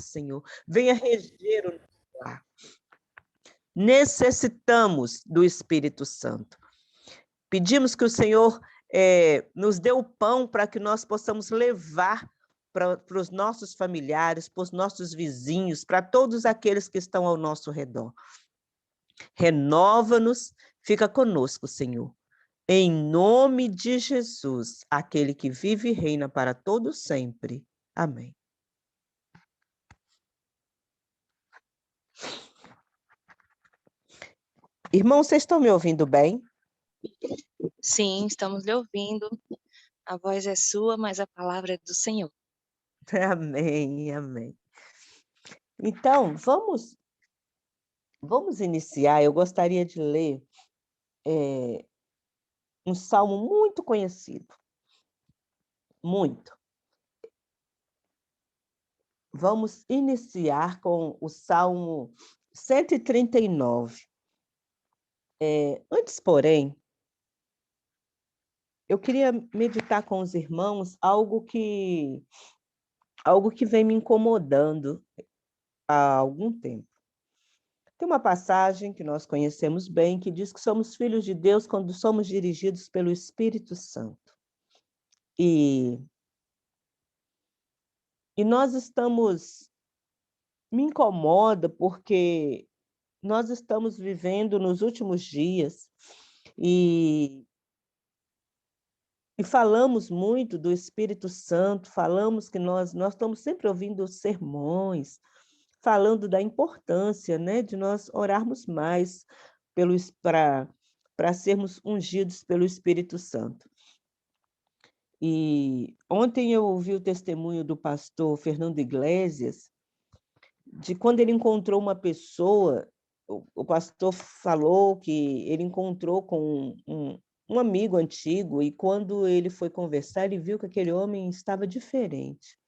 Senhor. Venha reger o nosso lar. Necessitamos do Espírito Santo. Pedimos que o Senhor nos dê o pão para que nós possamos levar para os nossos familiares, para os nossos vizinhos, para todos aqueles que estão ao nosso redor. Renova-nos, fica conosco, Senhor. Em nome de Jesus, aquele que vive e reina para todo sempre. Amém. Irmãos, vocês estão me ouvindo bem? Sim, estamos lhe ouvindo. A voz é sua, mas a palavra é do Senhor. Amém, amém. Então, vamos iniciar. Eu gostaria de ler um salmo muito conhecido. Muito. Vamos iniciar com o Salmo 139. Antes, porém, eu queria meditar com os irmãos algo que vem me incomodando há algum tempo. Tem uma passagem que nós conhecemos bem que diz que somos filhos de Deus quando somos dirigidos pelo Espírito Santo. E nós estamos... Me incomoda porque nós estamos vivendo nos últimos dias e falamos muito do Espírito Santo, falamos que nós estamos sempre ouvindo sermões, falando da importância, né, de nós orarmos mais para sermos ungidos pelo Espírito Santo. E ontem eu ouvi o testemunho do pastor Fernando Iglesias, de quando ele encontrou uma pessoa. O pastor falou que ele encontrou com um amigo antigo, e quando ele foi conversar, ele viu que aquele homem estava diferente.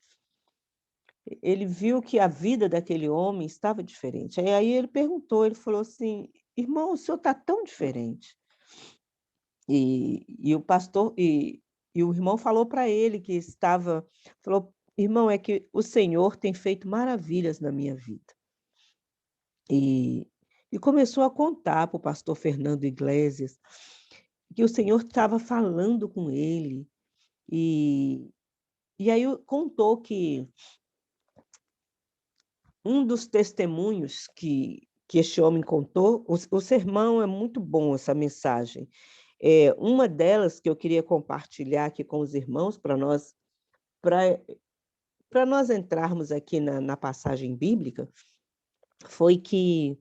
Ele viu que a vida daquele homem estava diferente. Aí ele perguntou, ele falou assim: irmão, o senhor está tão diferente. E o pastor, e o irmão falou para ele que falou: irmão, é que o Senhor tem feito maravilhas na minha vida. E começou a contar para o pastor Fernando Iglesias que o Senhor estava falando com ele. E aí contou que um dos testemunhos que este homem contou, o sermão é muito bom, essa mensagem. Uma delas que eu queria compartilhar aqui com os irmãos, para nós entrarmos aqui na passagem bíblica, foi que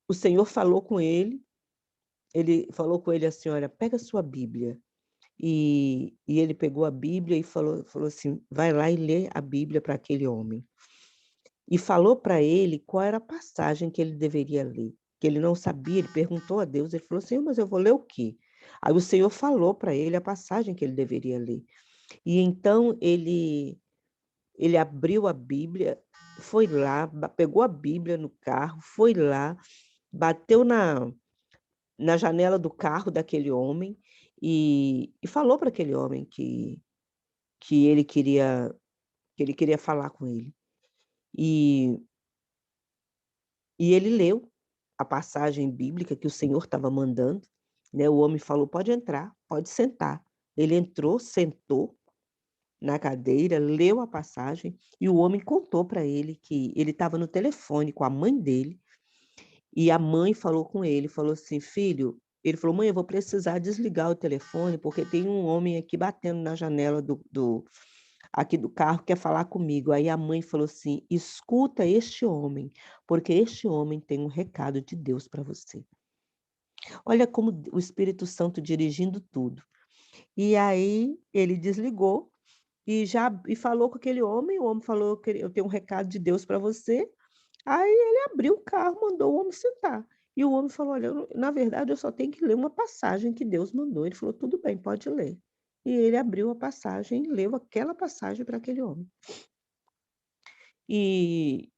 o Senhor falou com ele falou com ele assim: olha, pega a sua Bíblia. E ele pegou a Bíblia e falou assim: vai lá e lê a Bíblia para aquele homem. E falou para ele qual era a passagem que ele deveria ler, que ele não sabia. Ele perguntou a Deus, ele falou: Senhor, mas eu vou ler o quê? Aí o Senhor falou para ele a passagem que ele deveria ler. E então ele abriu a Bíblia, foi lá, pegou a Bíblia no carro, foi lá, bateu na janela do carro daquele homem e falou para aquele homem que ele queria falar com ele. E ele leu a passagem bíblica que o Senhor estava mandando, né? O homem falou: pode entrar, pode sentar. Ele entrou, sentou na cadeira, leu a passagem, e o homem contou para ele que ele estava no telefone com a mãe dele, e a mãe falou com ele, falou assim: filho, ele falou: mãe, eu vou precisar desligar o telefone, porque tem um homem aqui batendo na janela aqui do carro, quer falar comigo. Aí a mãe falou assim: escuta este homem, porque este homem tem um recado de Deus para você. Olha como o Espírito Santo dirigindo tudo. E aí ele desligou e falou com aquele homem. O homem falou que eu tenho um recado de Deus para você. Aí ele abriu o carro, mandou o homem sentar. E o homem falou: olha, na verdade, eu só tenho que ler uma passagem que Deus mandou. Ele falou: tudo bem, pode ler. E ele abriu a passagem e leu aquela passagem para aquele homem. E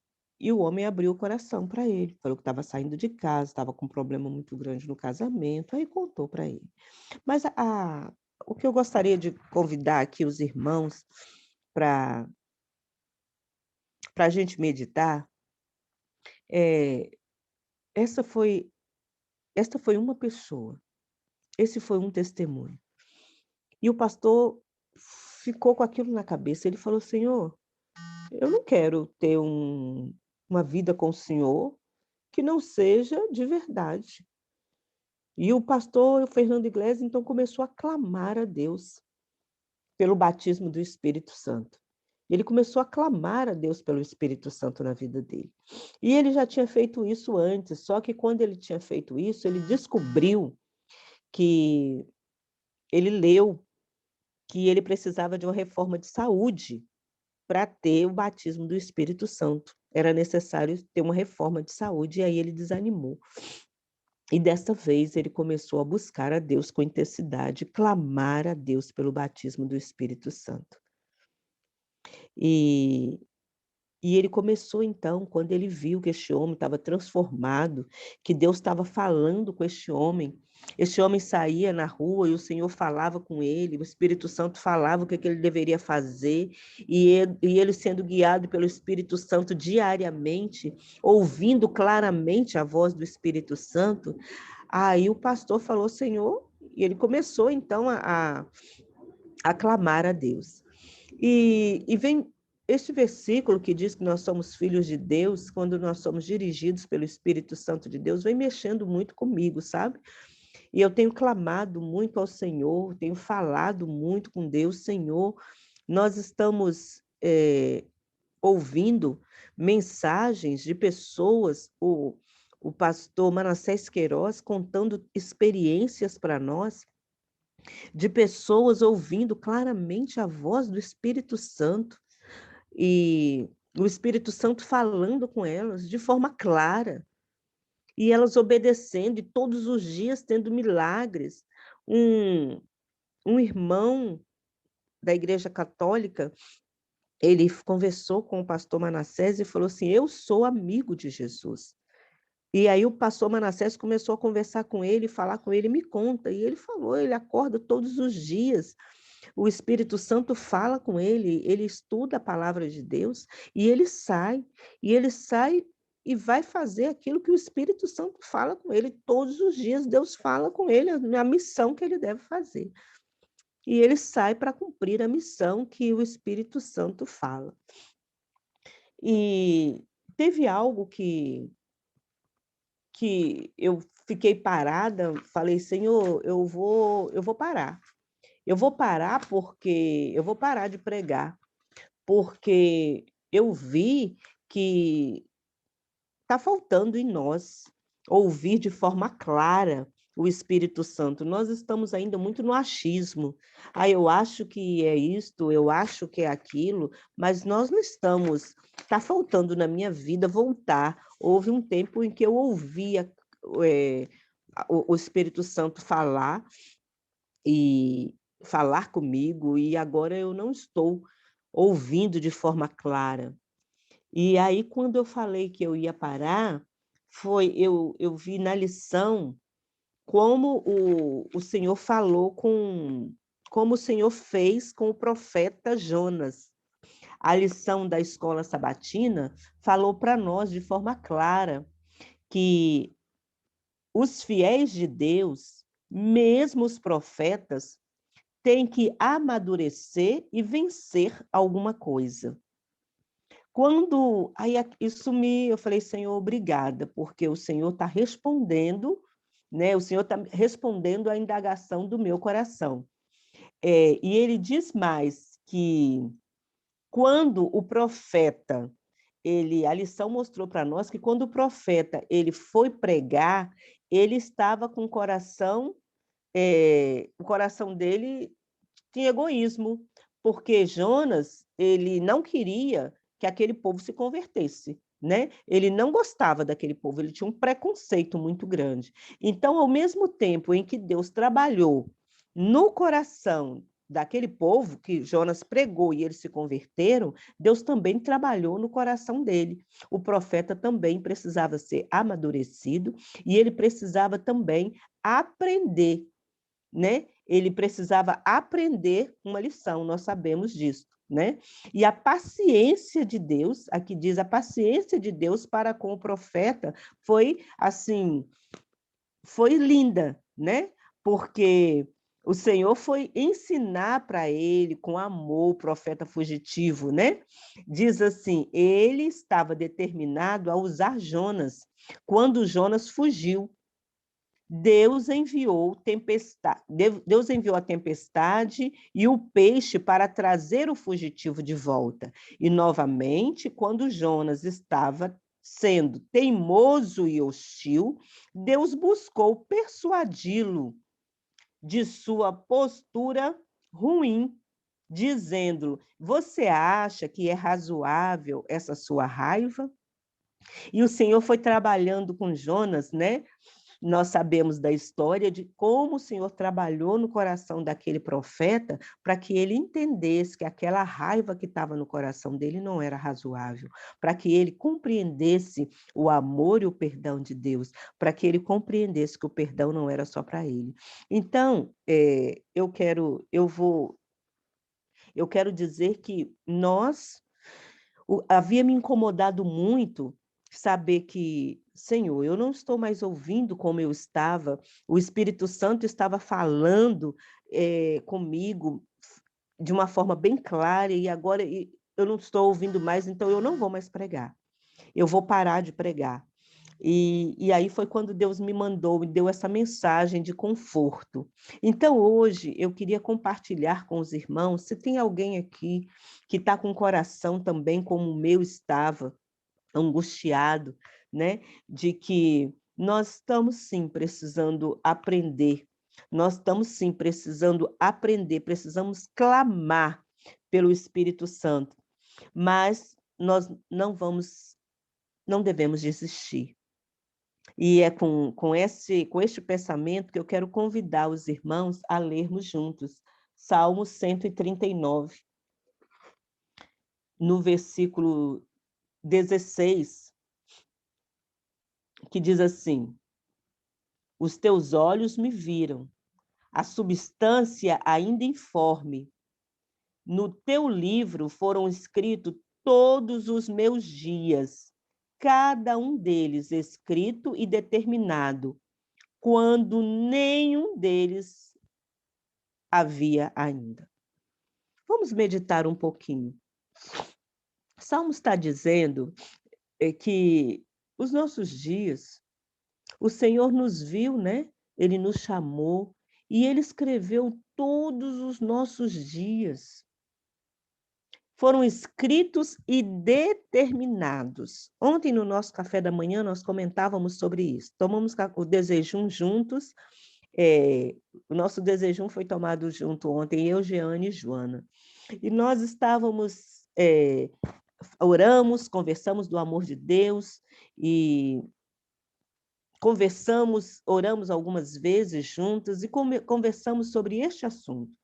o homem abriu o coração para ele, falou que estava saindo de casa, estava com um problema muito grande no casamento, aí contou para ele. Mas o que eu gostaria de convidar aqui os irmãos para para a gente meditar, é, essa foi, esta foi uma pessoa, esse foi um testemunho. E o pastor ficou com aquilo na cabeça. Ele falou: Senhor, eu não quero ter uma vida com o Senhor que não seja de verdade. E o pastor Fernando Iglesias, então, começou a clamar a Deus pelo batismo do Espírito Santo. Ele começou a clamar a Deus pelo Espírito Santo na vida dele. E ele já tinha feito isso antes, só que quando ele tinha feito isso, ele descobriu que ele leu que ele precisava de uma reforma de saúde para ter o batismo do Espírito Santo. Era necessário ter uma reforma de saúde, e aí ele desanimou. E desta vez ele começou a buscar a Deus com intensidade, clamar a Deus pelo batismo do Espírito Santo. E E ele começou então, quando ele viu que este homem estava transformado, que Deus estava falando com este homem saía na rua e o Senhor falava com ele, o Espírito Santo falava o que ele deveria fazer, e ele sendo guiado pelo Espírito Santo diariamente, ouvindo claramente a voz do Espírito Santo, aí o pastor falou: Senhor, e ele começou então a clamar a Deus. E vem este versículo que diz que nós somos filhos de Deus, quando nós somos dirigidos pelo Espírito Santo de Deus, vem mexendo muito comigo, sabe? E eu tenho clamado muito ao Senhor, tenho falado muito com Deus: Senhor, nós estamos ouvindo mensagens de pessoas, o pastor Manassés Queiroz contando experiências para nós, de pessoas ouvindo claramente a voz do Espírito Santo, e o Espírito Santo falando com elas de forma clara, e elas obedecendo, e todos os dias tendo milagres. Um irmão da Igreja Católica, ele conversou com o pastor Manassés e falou assim: eu sou amigo de Jesus. E aí o pastor Manassés começou a conversar com ele, falar com ele: me conta. E ele falou: ele acorda todos os dias, o Espírito Santo fala com ele, ele estuda a palavra de Deus, e ele sai e vai fazer aquilo que o Espírito Santo fala com ele. Todos os dias Deus fala com ele a missão que ele deve fazer. E ele sai para cumprir a missão que o Espírito Santo fala. E teve algo que eu fiquei parada, falei: Senhor, eu vou parar. Eu vou parar porque eu vou parar de pregar, porque eu vi que está faltando em nós ouvir de forma clara o Espírito Santo. Nós estamos ainda muito no achismo. Ah, eu acho que é isto, eu acho que é aquilo, mas nós não estamos. Está faltando na minha vida voltar. Houve um tempo em que eu ouvia o Espírito Santo falar e falar comigo, e agora eu não estou ouvindo de forma clara. E aí, quando eu falei que eu ia parar, eu vi na lição como o Senhor falou como o Senhor fez com o profeta Jonas. A lição da escola sabatina falou para nós de forma clara que os fiéis de Deus, mesmo os profetas, têm que amadurecer e vencer alguma coisa. Quando aí eu falei: Senhor, obrigada, porque o Senhor está respondendo, né? O Senhor está respondendo à indagação do meu coração. E ele diz mais que quando o profeta, a lição mostrou para nós que quando o profeta ele foi pregar, ele estava com o coração dele tinha egoísmo, porque Jonas, ele não queria que aquele povo se convertesse, né? Ele não gostava daquele povo, ele tinha um preconceito muito grande. Então, ao mesmo tempo em que Deus trabalhou no coração daquele povo que Jonas pregou e eles se converteram, Deus também trabalhou no coração dele. O profeta também precisava ser amadurecido e ele precisava também aprender, né? Ele precisava aprender uma lição, nós sabemos disso. né? E a paciência de Deus, aqui diz, a paciência de Deus para com o profeta foi assim, foi linda, né? Porque o Senhor foi ensinar para ele com amor o profeta fugitivo, né? Diz assim: ele estava determinado a usar Jonas. Quando Jonas fugiu, Deus enviou a tempestade e o peixe para trazer o fugitivo de volta. E novamente, quando Jonas estava sendo teimoso e hostil, Deus buscou persuadi-lo de sua postura ruim, dizendo: você acha que é razoável essa sua raiva? E o Senhor foi trabalhando com Jonas, né? Nós sabemos da história de como o Senhor trabalhou no coração daquele profeta para que ele entendesse que aquela raiva que estava no coração dele não era razoável, para que ele compreendesse o amor e o perdão de Deus, para que ele compreendesse que o perdão não era só para ele. Então, eu quero dizer que havia me incomodado muito saber que, Senhor, eu não estou mais ouvindo como eu estava, o Espírito Santo estava falando comigo de uma forma bem clara e agora eu não estou ouvindo mais, então eu não vou mais pregar. Eu vou parar de pregar. E aí foi quando Deus me deu essa mensagem de conforto. Então, hoje, eu queria compartilhar com os irmãos, se tem alguém aqui que está com o coração também, como o meu estava, angustiado, né? De que nós estamos, sim, precisando aprender. Nós estamos, sim, precisando aprender, precisamos clamar pelo Espírito Santo, mas nós não devemos desistir. E é com este pensamento que eu quero convidar os irmãos a lermos juntos Salmo 139, no versículo 16, que diz assim: os teus olhos me viram, a substância ainda informe. No teu livro foram escritos todos os meus dias, cada um deles escrito e determinado, quando nenhum deles havia ainda. Vamos meditar um pouquinho. O Salmo está dizendo que os nossos dias, o Senhor nos viu, né? Ele nos chamou e ele escreveu todos os nossos dias. Foram escritos e determinados. Ontem, no nosso café da manhã, nós comentávamos sobre isso. Tomamos o desejum juntos. O nosso desejum foi tomado junto ontem, eu, Jeane e Joana. E nós estávamos, oramos, conversamos do amor de Deus e conversamos, oramos algumas vezes juntas e conversamos sobre este assunto.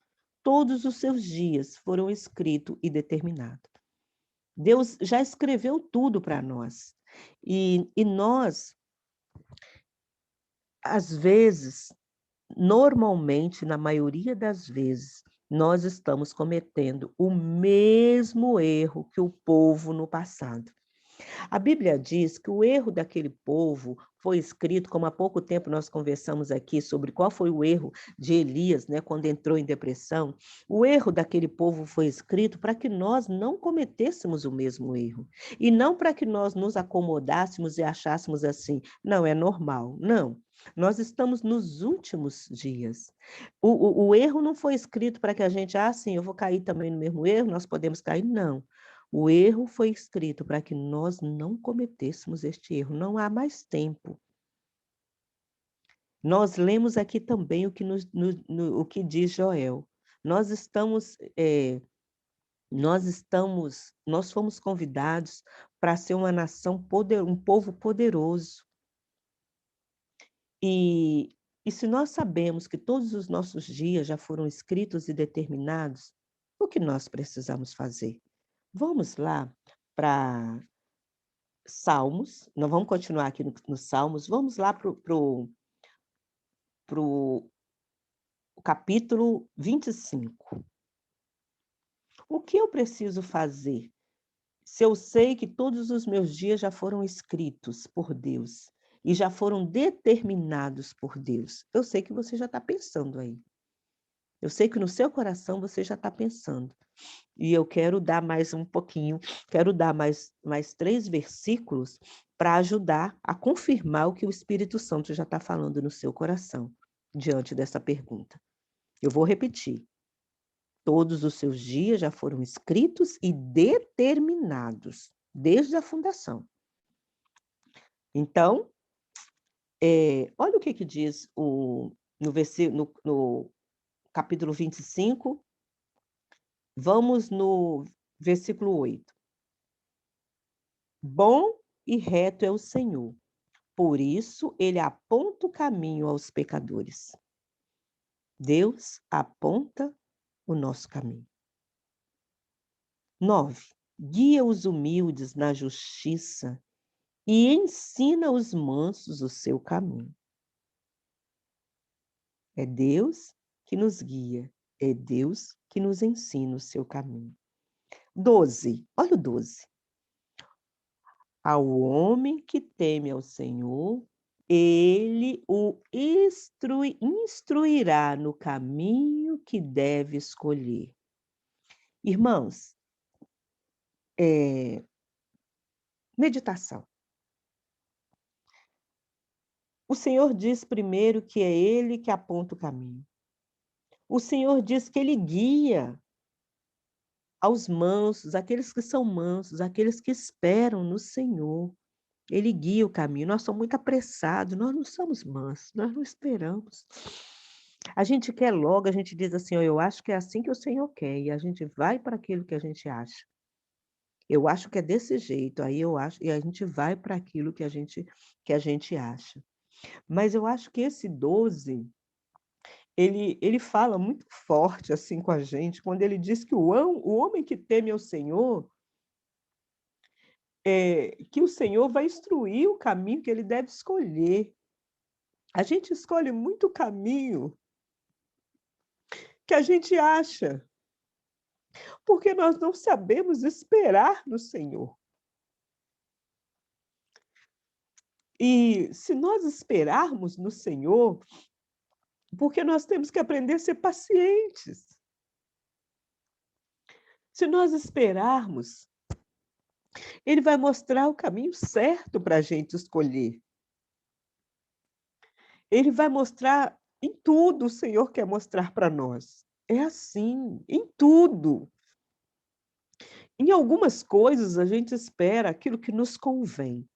Todos os seus dias foram escritos e determinados. Deus já escreveu tudo para nós. E nós, às vezes, normalmente, na maioria das vezes, nós estamos cometendo o mesmo erro que o povo no passado. A Bíblia diz que o erro daquele povo foi escrito, como há pouco tempo nós conversamos aqui sobre qual foi o erro de Elias, né, quando entrou em depressão. O erro daquele povo foi escrito para que nós não cometêssemos o mesmo erro. E não para que nós nos acomodássemos e achássemos assim, não, é normal. Não. Nós estamos nos últimos dias. O erro não foi escrito para que a gente, sim, eu vou cair também no mesmo erro, nós podemos cair. Não. O erro foi escrito para que nós não cometêssemos este erro. Não há mais tempo. Nós lemos aqui também o que, o que diz Joel. Nós fomos convidados para ser uma nação, um povo poderoso. E se nós sabemos que todos os nossos dias já foram escritos e determinados, o que nós precisamos fazer? Vamos lá para Salmos, nós vamos continuar aqui nos Salmos, vamos lá para o capítulo 25. O que eu preciso fazer? Se eu sei que todos os meus dias já foram escritos por Deus e já foram determinados por Deus, eu sei que você já está pensando aí. Eu sei que no seu coração você já está pensando. E eu quero dar mais um pouquinho, quero dar mais 3 versículos para ajudar a confirmar o que o Espírito Santo já está falando no seu coração, diante dessa pergunta. Eu vou repetir. Todos os seus dias já foram escritos e determinados, desde a fundação. Então, olha o que diz no capítulo 25, vamos no versículo 8. Bom e reto é o Senhor, por isso ele aponta o caminho aos pecadores. Deus aponta o nosso caminho. 9. Guia os humildes na justiça e ensina os mansos o seu caminho. É Deus que nos guia, é Deus que nos ensina o seu caminho. 12, olha o 12. Ao homem que teme ao Senhor, ele o instruirá no caminho que deve escolher. Irmãos, meditação. O Senhor diz primeiro que é Ele que aponta o caminho. O Senhor diz que Ele guia aos mansos, aqueles que são mansos, aqueles que esperam no Senhor. Ele guia o caminho. Nós somos muito apressados, nós não somos mansos, nós não esperamos. A gente quer logo, a gente diz assim, eu acho que é assim que o Senhor quer, e a gente vai para aquilo que a gente acha. Eu acho que é desse jeito, aí eu acho, e a gente vai para aquilo que a gente acha. Mas eu acho que esse 12, ele fala muito forte assim com a gente, quando ele diz que o homem que teme ao Senhor, que o Senhor vai instruir o caminho que ele deve escolher. A gente escolhe muito o caminho que a gente acha, porque nós não sabemos esperar no Senhor. E se nós esperarmos no Senhor, porque nós temos que aprender a ser pacientes. Se nós esperarmos, Ele vai mostrar o caminho certo para a gente escolher. Ele vai mostrar em tudo, o Senhor quer mostrar para nós. É assim, em tudo. Em algumas coisas, a gente espera aquilo que nos convém.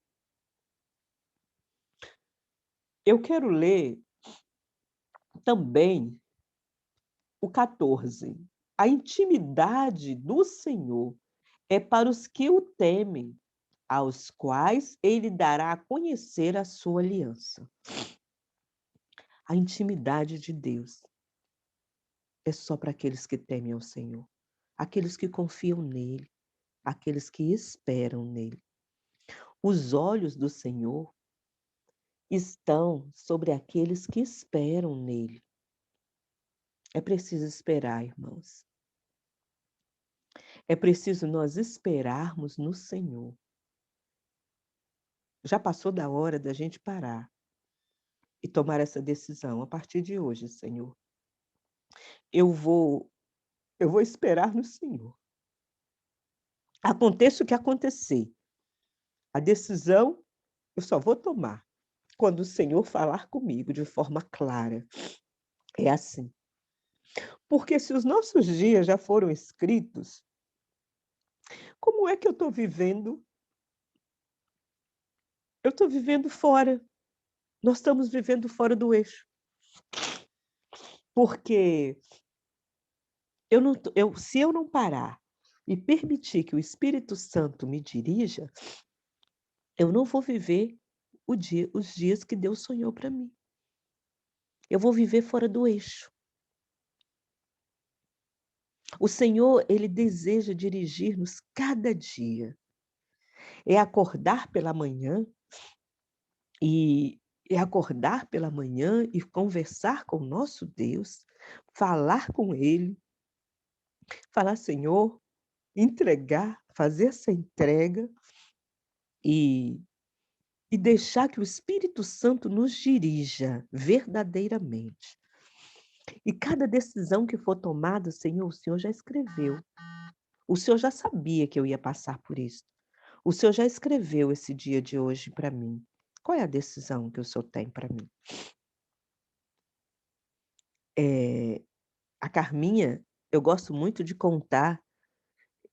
Eu quero ler também o 14. A intimidade do Senhor é para os que o temem, aos quais ele dará a conhecer a sua aliança. A intimidade de Deus é só para aqueles que temem ao Senhor, aqueles que confiam nele, aqueles que esperam nele. Os olhos do Senhor estão sobre aqueles que esperam nele. É preciso esperar, irmãos. É preciso nós esperarmos no Senhor. Já passou da hora da gente parar e tomar essa decisão. A partir de hoje, Senhor, eu vou esperar no Senhor. Aconteça o que acontecer, a decisão eu só vou tomar quando o Senhor falar comigo de forma clara. É assim. Porque se os nossos dias já foram escritos, como é que eu estou vivendo? Eu estou vivendo fora. Nós estamos vivendo fora do eixo. Porque se eu não parar e permitir que o Espírito Santo me dirija, eu não vou viver os dias que Deus sonhou para mim. Eu vou viver fora do eixo. O Senhor, Ele deseja dirigir-nos cada dia. É acordar pela manhã e conversar com o nosso Deus, falar com Ele, falar, Senhor, entregar, fazer essa entrega e deixar que o Espírito Santo nos dirija verdadeiramente. E cada decisão que for tomada, Senhor, o Senhor já escreveu. O Senhor já sabia que eu ia passar por isso. O Senhor já escreveu esse dia de hoje para mim. Qual é a decisão que o Senhor tem para mim? A Carminha, eu gosto muito de contar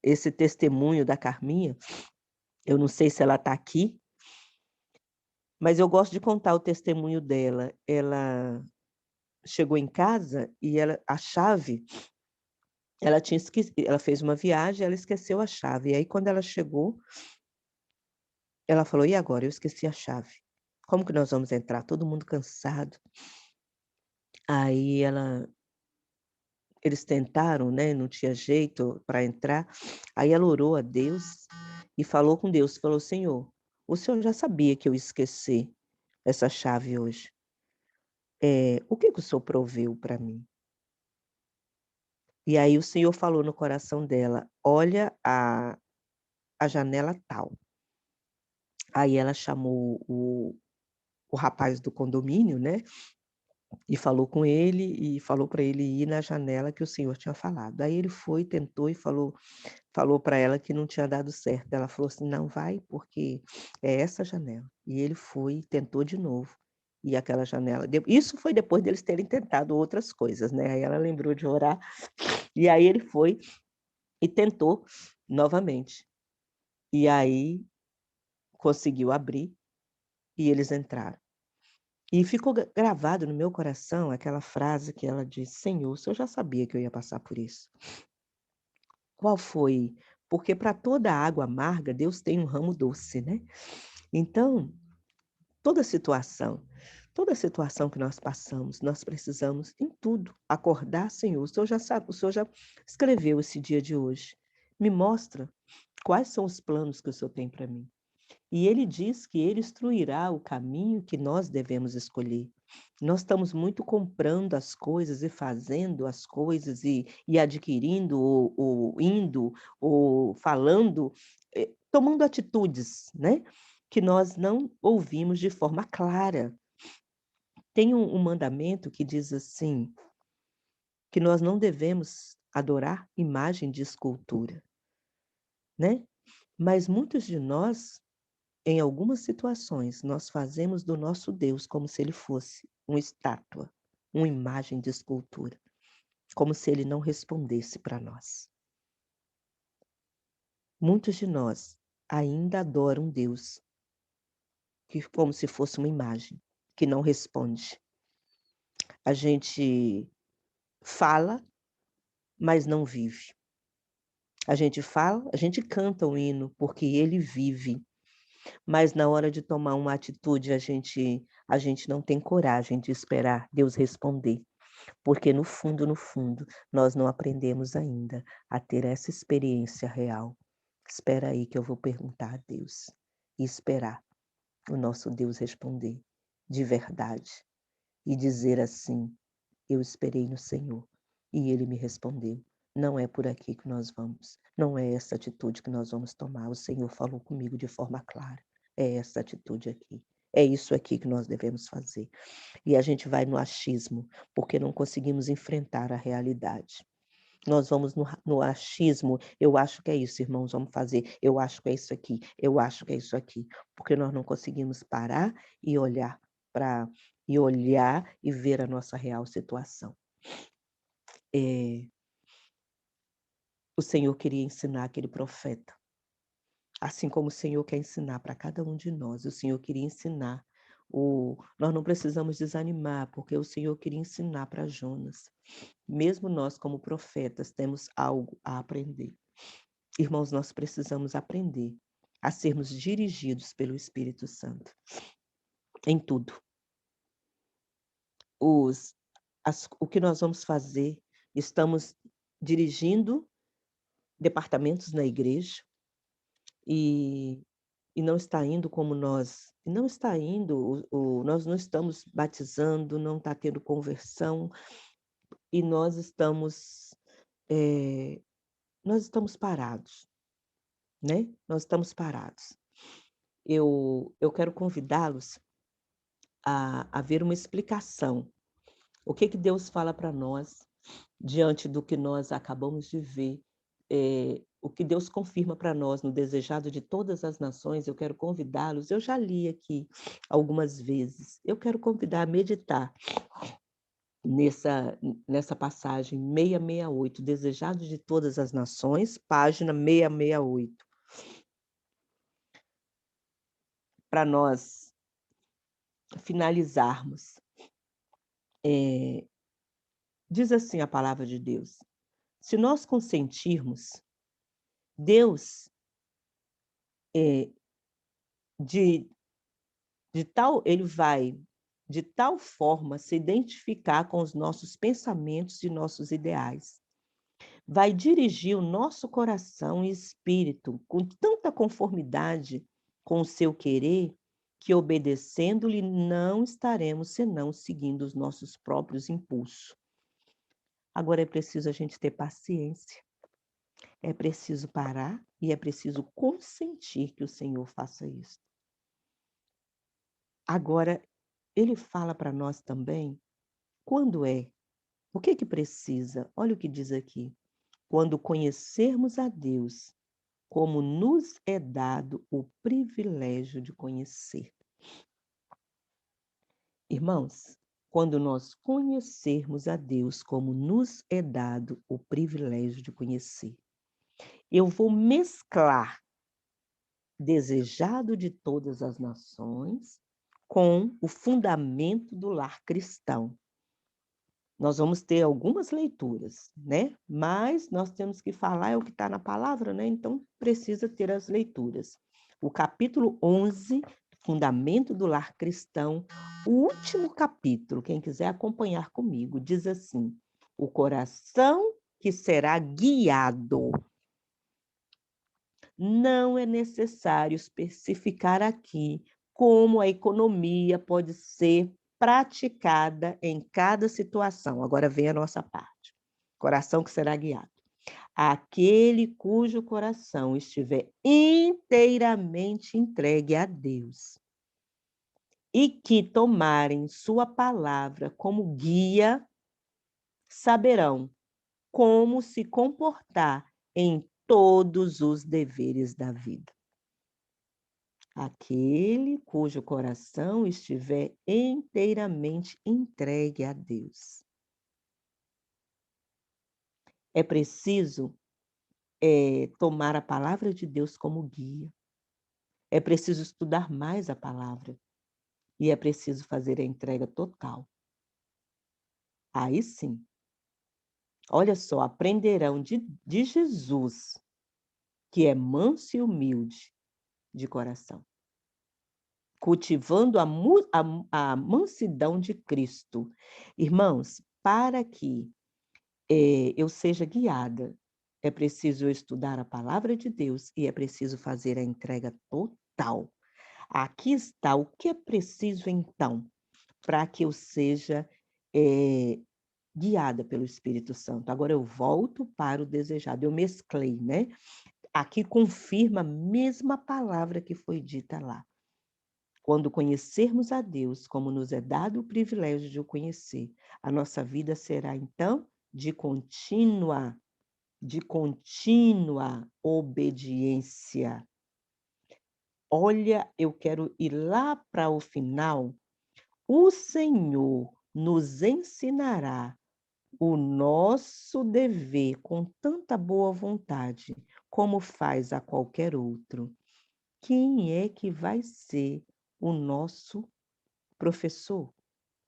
esse testemunho da Carminha. Eu não sei se ela está aqui, mas eu gosto de contar o testemunho dela. Ela chegou em casa e a chave, ela tinha esquecido, ela fez uma viagem, ela esqueceu a chave. E aí quando ela chegou, ela falou: "E agora? Eu esqueci a chave. Como que nós vamos entrar?" Todo mundo cansado. Aí eles tentaram, né, não tinha jeito para entrar. Aí ela orou a Deus e falou com Deus, falou: "Senhor, o Senhor já sabia que eu ia esquecer essa chave hoje. O que que o Senhor proveu para mim?" E aí o Senhor falou no coração dela: "Olha a janela tal." Aí ela chamou o rapaz do condomínio, né, e falou com ele e falou para ele ir na janela que o Senhor tinha falado. Aí ele foi, tentou e falou para ela que não tinha dado certo. Ela falou assim: "Não, vai, porque é essa janela." E ele foi, tentou de novo, e aquela janela isso foi depois deles terem tentado outras coisas, né, aí ela lembrou de orar, e aí ele foi e tentou novamente. E aí conseguiu abrir e eles entraram. E ficou gravado no meu coração aquela frase que ela disse: "Senhor, o Senhor já sabia que eu ia passar por isso." Qual foi? Porque para toda água amarga, Deus tem um ramo doce, né. Então, toda toda situação que nós passamos, nós precisamos, em tudo, acordar: "Senhor, o Senhor já sabe, o Senhor já escreveu esse dia de hoje. Me mostra quais são os planos que o Senhor tem para mim." E ele diz que ele instruirá o caminho que nós devemos escolher. Nós estamos muito comprando as coisas e fazendo as coisas e adquirindo ou indo ou falando, tomando atitudes, né, que nós não ouvimos de forma clara. Tem um mandamento que diz assim, que nós não devemos adorar imagem de escultura, né, mas muitos de nós, em algumas situações, nós fazemos do nosso Deus como se ele fosse uma estátua, uma imagem de escultura, como se ele não respondesse para nós. Muitos de nós ainda adoram Deus que como se fosse uma imagem, que não responde. A gente fala, mas não vive. A gente fala, a gente canta o hino porque ele vive, mas na hora de tomar uma atitude a gente não tem coragem de esperar Deus responder, porque no fundo, nós não aprendemos ainda a ter essa experiência real. Espera aí que eu vou perguntar a Deus, e esperar o nosso Deus responder de verdade, e dizer assim: "Eu esperei no Senhor, e ele me respondeu. Não é por aqui que nós vamos, não é essa atitude que nós vamos tomar, o Senhor falou comigo de forma clara, é essa atitude aqui, é isso aqui que nós devemos fazer." E a gente vai no achismo, porque não conseguimos enfrentar a realidade. Nós vamos no achismo: "Eu acho que é isso, irmãos, vamos fazer. Eu acho que é isso aqui, eu acho que é isso aqui", porque nós não conseguimos parar e olhar para e ver a nossa real situação. Eh, o Senhor queria ensinar aquele profeta, assim como o Senhor quer ensinar para cada um de nós, o Senhor queria ensinar nós não precisamos desanimar, porque o Senhor queria ensinar para Jonas. Mesmo nós, como profetas, temos algo a aprender. Irmãos, nós precisamos aprender a sermos dirigidos pelo Espírito Santo em tudo. O que nós vamos fazer, estamos dirigindo departamentos na igreja e não está indo como nós não está indo, nós não estamos batizando, não está tendo conversão e nós estamos, nós estamos parados, né? Nós estamos parados. Eu quero convidá-los a ver uma explicação. O que que Deus fala para nós diante do que nós acabamos de ver? O que Deus confirma para nós no Desejado de Todas as Nações, eu quero convidá-los, eu já li aqui algumas vezes, eu quero convidar a meditar nessa passagem 668, Desejado de Todas as Nações, página 668, para nós finalizarmos. Diz assim a palavra de Deus: se nós consentirmos, Deus, de ele vai de tal forma se identificar com os nossos pensamentos e nossos ideais. Vai dirigir o nosso coração e espírito com tanta conformidade com o seu querer, que obedecendo-lhe não estaremos senão seguindo os nossos próprios impulsos. Agora é preciso a gente ter paciência. É preciso parar e é preciso consentir que o Senhor faça isso. Agora, ele fala para nós também quando é, o que que precisa? Olha o que diz aqui. Quando conhecermos a Deus, como nos é dado o privilégio de conhecer. Irmãos, quando nós conhecermos a Deus, como nos é dado o privilégio de conhecer. Eu vou mesclar Desejado de Todas as Nações com o fundamento do lar cristão. Nós vamos ter algumas leituras, né? Mas nós temos que falar é o que está na palavra, né? Então, precisa ter as leituras. O capítulo 11, Fundamento do Lar Cristão, o último capítulo, quem quiser acompanhar comigo, diz assim: o coração que será guiado. Não é necessário especificar aqui como a economia pode ser praticada em cada situação. Agora vem a nossa parte. Coração que será guiado. Aquele cujo coração estiver inteiramente entregue a Deus e que tomarem sua palavra como guia, saberão como se comportar em todos os deveres da vida. Aquele cujo coração estiver inteiramente entregue a Deus. É preciso tomar a palavra de Deus como guia. É preciso estudar mais a palavra. E é preciso fazer a entrega total. Aí sim. Olha só, aprenderão de Jesus, que é manso e humilde de coração, cultivando a mansidão de Cristo. Irmãos, para que eu seja guiada, é preciso eu estudar a palavra de Deus e é preciso fazer a entrega total. Aqui está o que é preciso, então, para que eu seja guiada pelo Espírito Santo. Agora eu volto para o desejado. Eu mesclei, né? Aqui confirma a mesma palavra que foi dita lá. Quando conhecermos a Deus, como nos é dado o privilégio de o conhecer, a nossa vida será, então, de contínua obediência. Olha, eu quero ir lá para o final. O Senhor nos ensinará o nosso dever com tanta boa vontade, como faz a qualquer outro. Quem é que vai ser o nosso professor?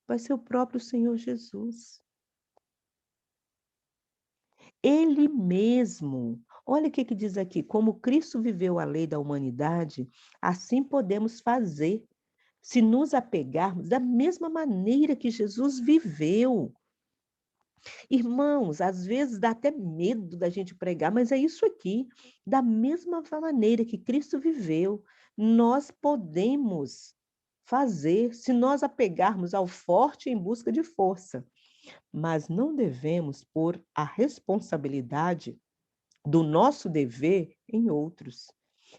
Vai ser o próprio Senhor Jesus. Ele mesmo. Olha o que diz aqui: como Cristo viveu a lei da humanidade, assim podemos fazer, se nos apegarmos da mesma maneira que Jesus viveu. Irmãos, às vezes dá até medo da gente pregar, mas é isso aqui. Da mesma maneira que Cristo viveu, nós podemos fazer se nós apegarmos ao forte em busca de força. Mas não devemos pôr a responsabilidade do nosso dever em outros.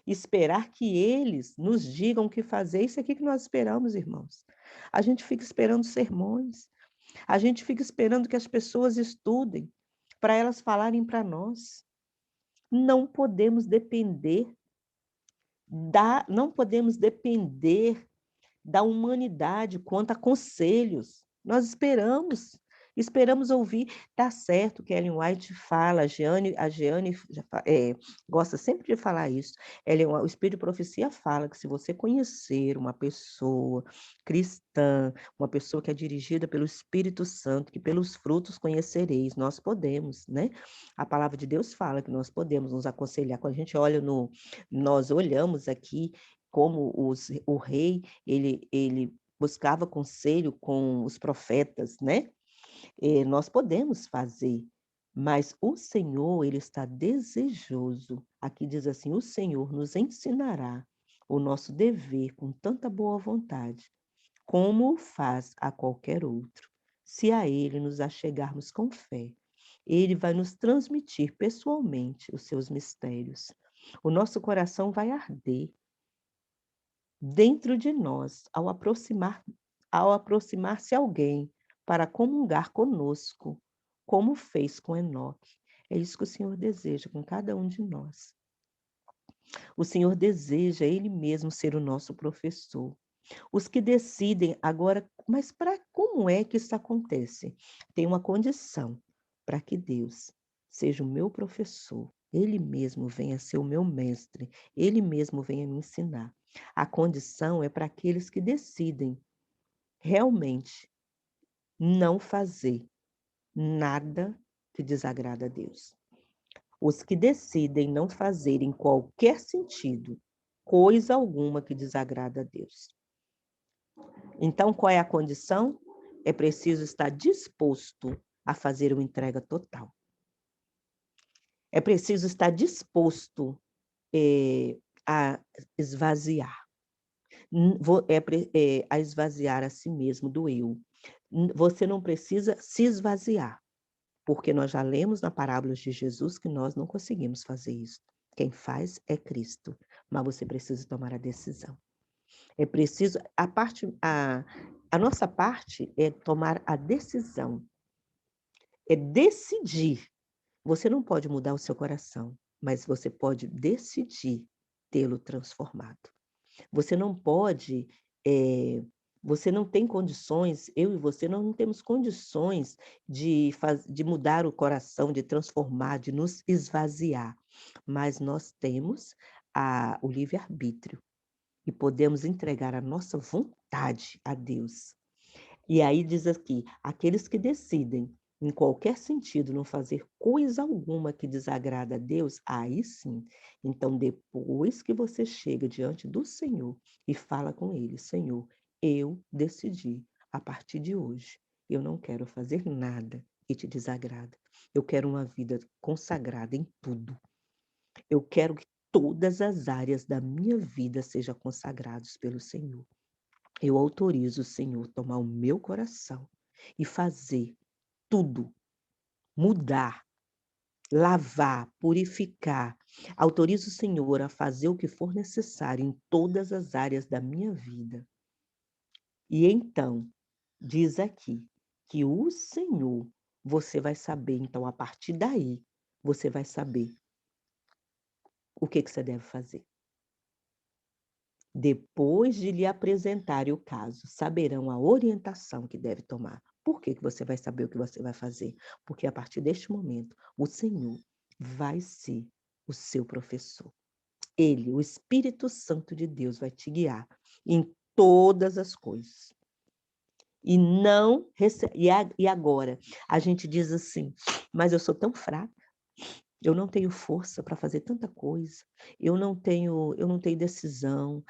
Esperar que eles nos digam o que fazer, isso aqui que nós esperamos, irmãos. A gente fica esperando sermões, a gente fica esperando que as pessoas estudem para elas falarem para nós. Não podemos depender não podemos depender da humanidade quanto a conselhos. Nós esperamos ouvir. Tá certo que Ellen White fala, a Jeane gosta sempre de falar isso. O Espírito de Profecia fala que se você conhecer uma pessoa cristã, uma pessoa que é dirigida pelo Espírito Santo, que pelos frutos conhecereis, nós podemos, né? A palavra de Deus fala que nós podemos nos aconselhar. Quando a gente olha nós olhamos aqui como o rei, ele buscava conselho com os profetas, né? Nós podemos fazer, mas o Senhor, ele está desejoso. Aqui diz assim: o Senhor nos ensinará o nosso dever com tanta boa vontade, como o faz a qualquer outro. Se a ele nos achegarmos com fé, ele vai nos transmitir pessoalmente os seus mistérios. O nosso coração vai arder dentro de nós ao aproximar-se alguém para comungar conosco, como fez com Enoque. É isso que o Senhor deseja com cada um de nós. O Senhor deseja Ele mesmo ser o nosso professor. Os que decidem agora, mas como é que isso acontece? Tem uma condição para que Deus seja o meu professor, Ele mesmo venha ser o meu mestre, Ele mesmo venha me ensinar. A condição é para aqueles que decidem realmente não fazer nada que desagrada a Deus. Os que decidem não fazer em qualquer sentido coisa alguma que desagrada a Deus. Então, qual é a condição? É preciso estar disposto a fazer uma entrega total. É preciso estar disposto a esvaziar. A esvaziar a si mesmo do eu. Você não precisa se esvaziar, porque nós já lemos na parábola de Jesus que nós não conseguimos fazer isso. Quem faz é Cristo, mas você precisa tomar a decisão. É preciso, a nossa parte é tomar a decisão, é decidir. Você não pode mudar o seu coração, mas você pode decidir tê-lo transformado. Você não pode, você não tem condições, eu e você, nós não temos condições de mudar o coração, de transformar, de nos esvaziar, mas nós temos o livre-arbítrio e podemos entregar a nossa vontade a Deus. E aí diz aqui, aqueles que decidem, em qualquer sentido, não fazer coisa alguma que desagrada a Deus, aí sim. Então, depois que você chega diante do Senhor e fala com Ele, Senhor, eu decidi, a partir de hoje, eu não quero fazer nada que te desagrada. Eu quero uma vida consagrada em tudo. Eu quero que todas as áreas da minha vida sejam consagradas pelo Senhor. Eu autorizo o Senhor a tomar o meu coração e fazer tudo, mudar, lavar, purificar. Autorizo o Senhor a fazer o que for necessário em todas as áreas da minha vida. E então, diz aqui que o Senhor, você vai saber, então, a partir daí, você vai saber o que você deve fazer. Depois de lhe apresentarem o caso, saberão a orientação que deve tomar. Por que você vai saber o que você vai fazer? Porque a partir deste momento, o Senhor vai ser o seu professor. Ele, o Espírito Santo de Deus, vai te guiar em todas as coisas. E agora, a gente diz assim, mas eu sou tão fraca. Eu não tenho força para fazer tanta coisa, eu não tenho decisão,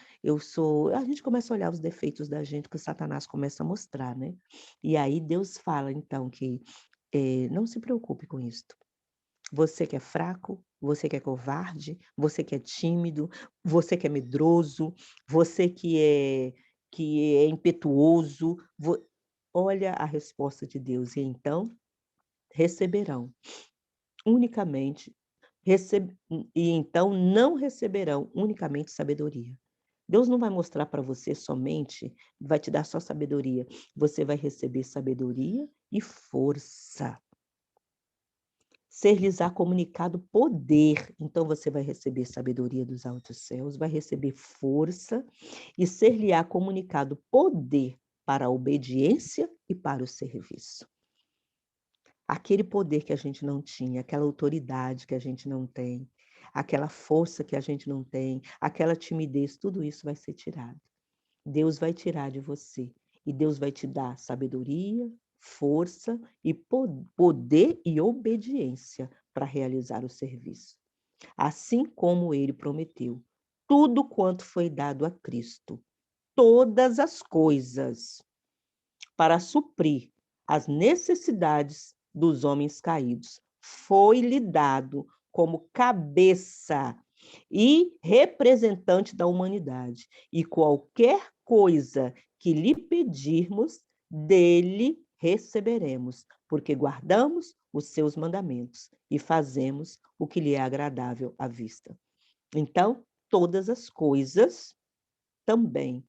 a gente começa a olhar os defeitos da gente que o Satanás começa a mostrar, né. E aí Deus fala então que, não se preocupe com isto. Você que é fraco, você que é covarde, você que é tímido, você que é medroso, você que é impetuoso, olha a resposta de Deus, e então receberão unicamente e então não receberão unicamente sabedoria. Deus não vai mostrar para você somente, vai te dar só sabedoria. Você vai receber sabedoria e força. Ser-lhes-á comunicado poder. Então você vai receber sabedoria dos altos céus, vai receber força e ser-lhe-á comunicado poder para a obediência e para o serviço. Aquele poder que a gente não tinha, aquela autoridade que a gente não tem, aquela força que a gente não tem, aquela timidez, tudo isso vai ser tirado. Deus vai tirar de você e Deus vai te dar sabedoria, força e poder e obediência para realizar o serviço. Assim como ele prometeu, tudo quanto foi dado a Cristo, todas as coisas para suprir as necessidades dos homens caídos, foi-lhe dado como cabeça e representante da humanidade. E qualquer coisa que lhe pedirmos, dele receberemos, porque guardamos os seus mandamentos e fazemos o que lhe é agradável à vista. Então, todas as coisas também,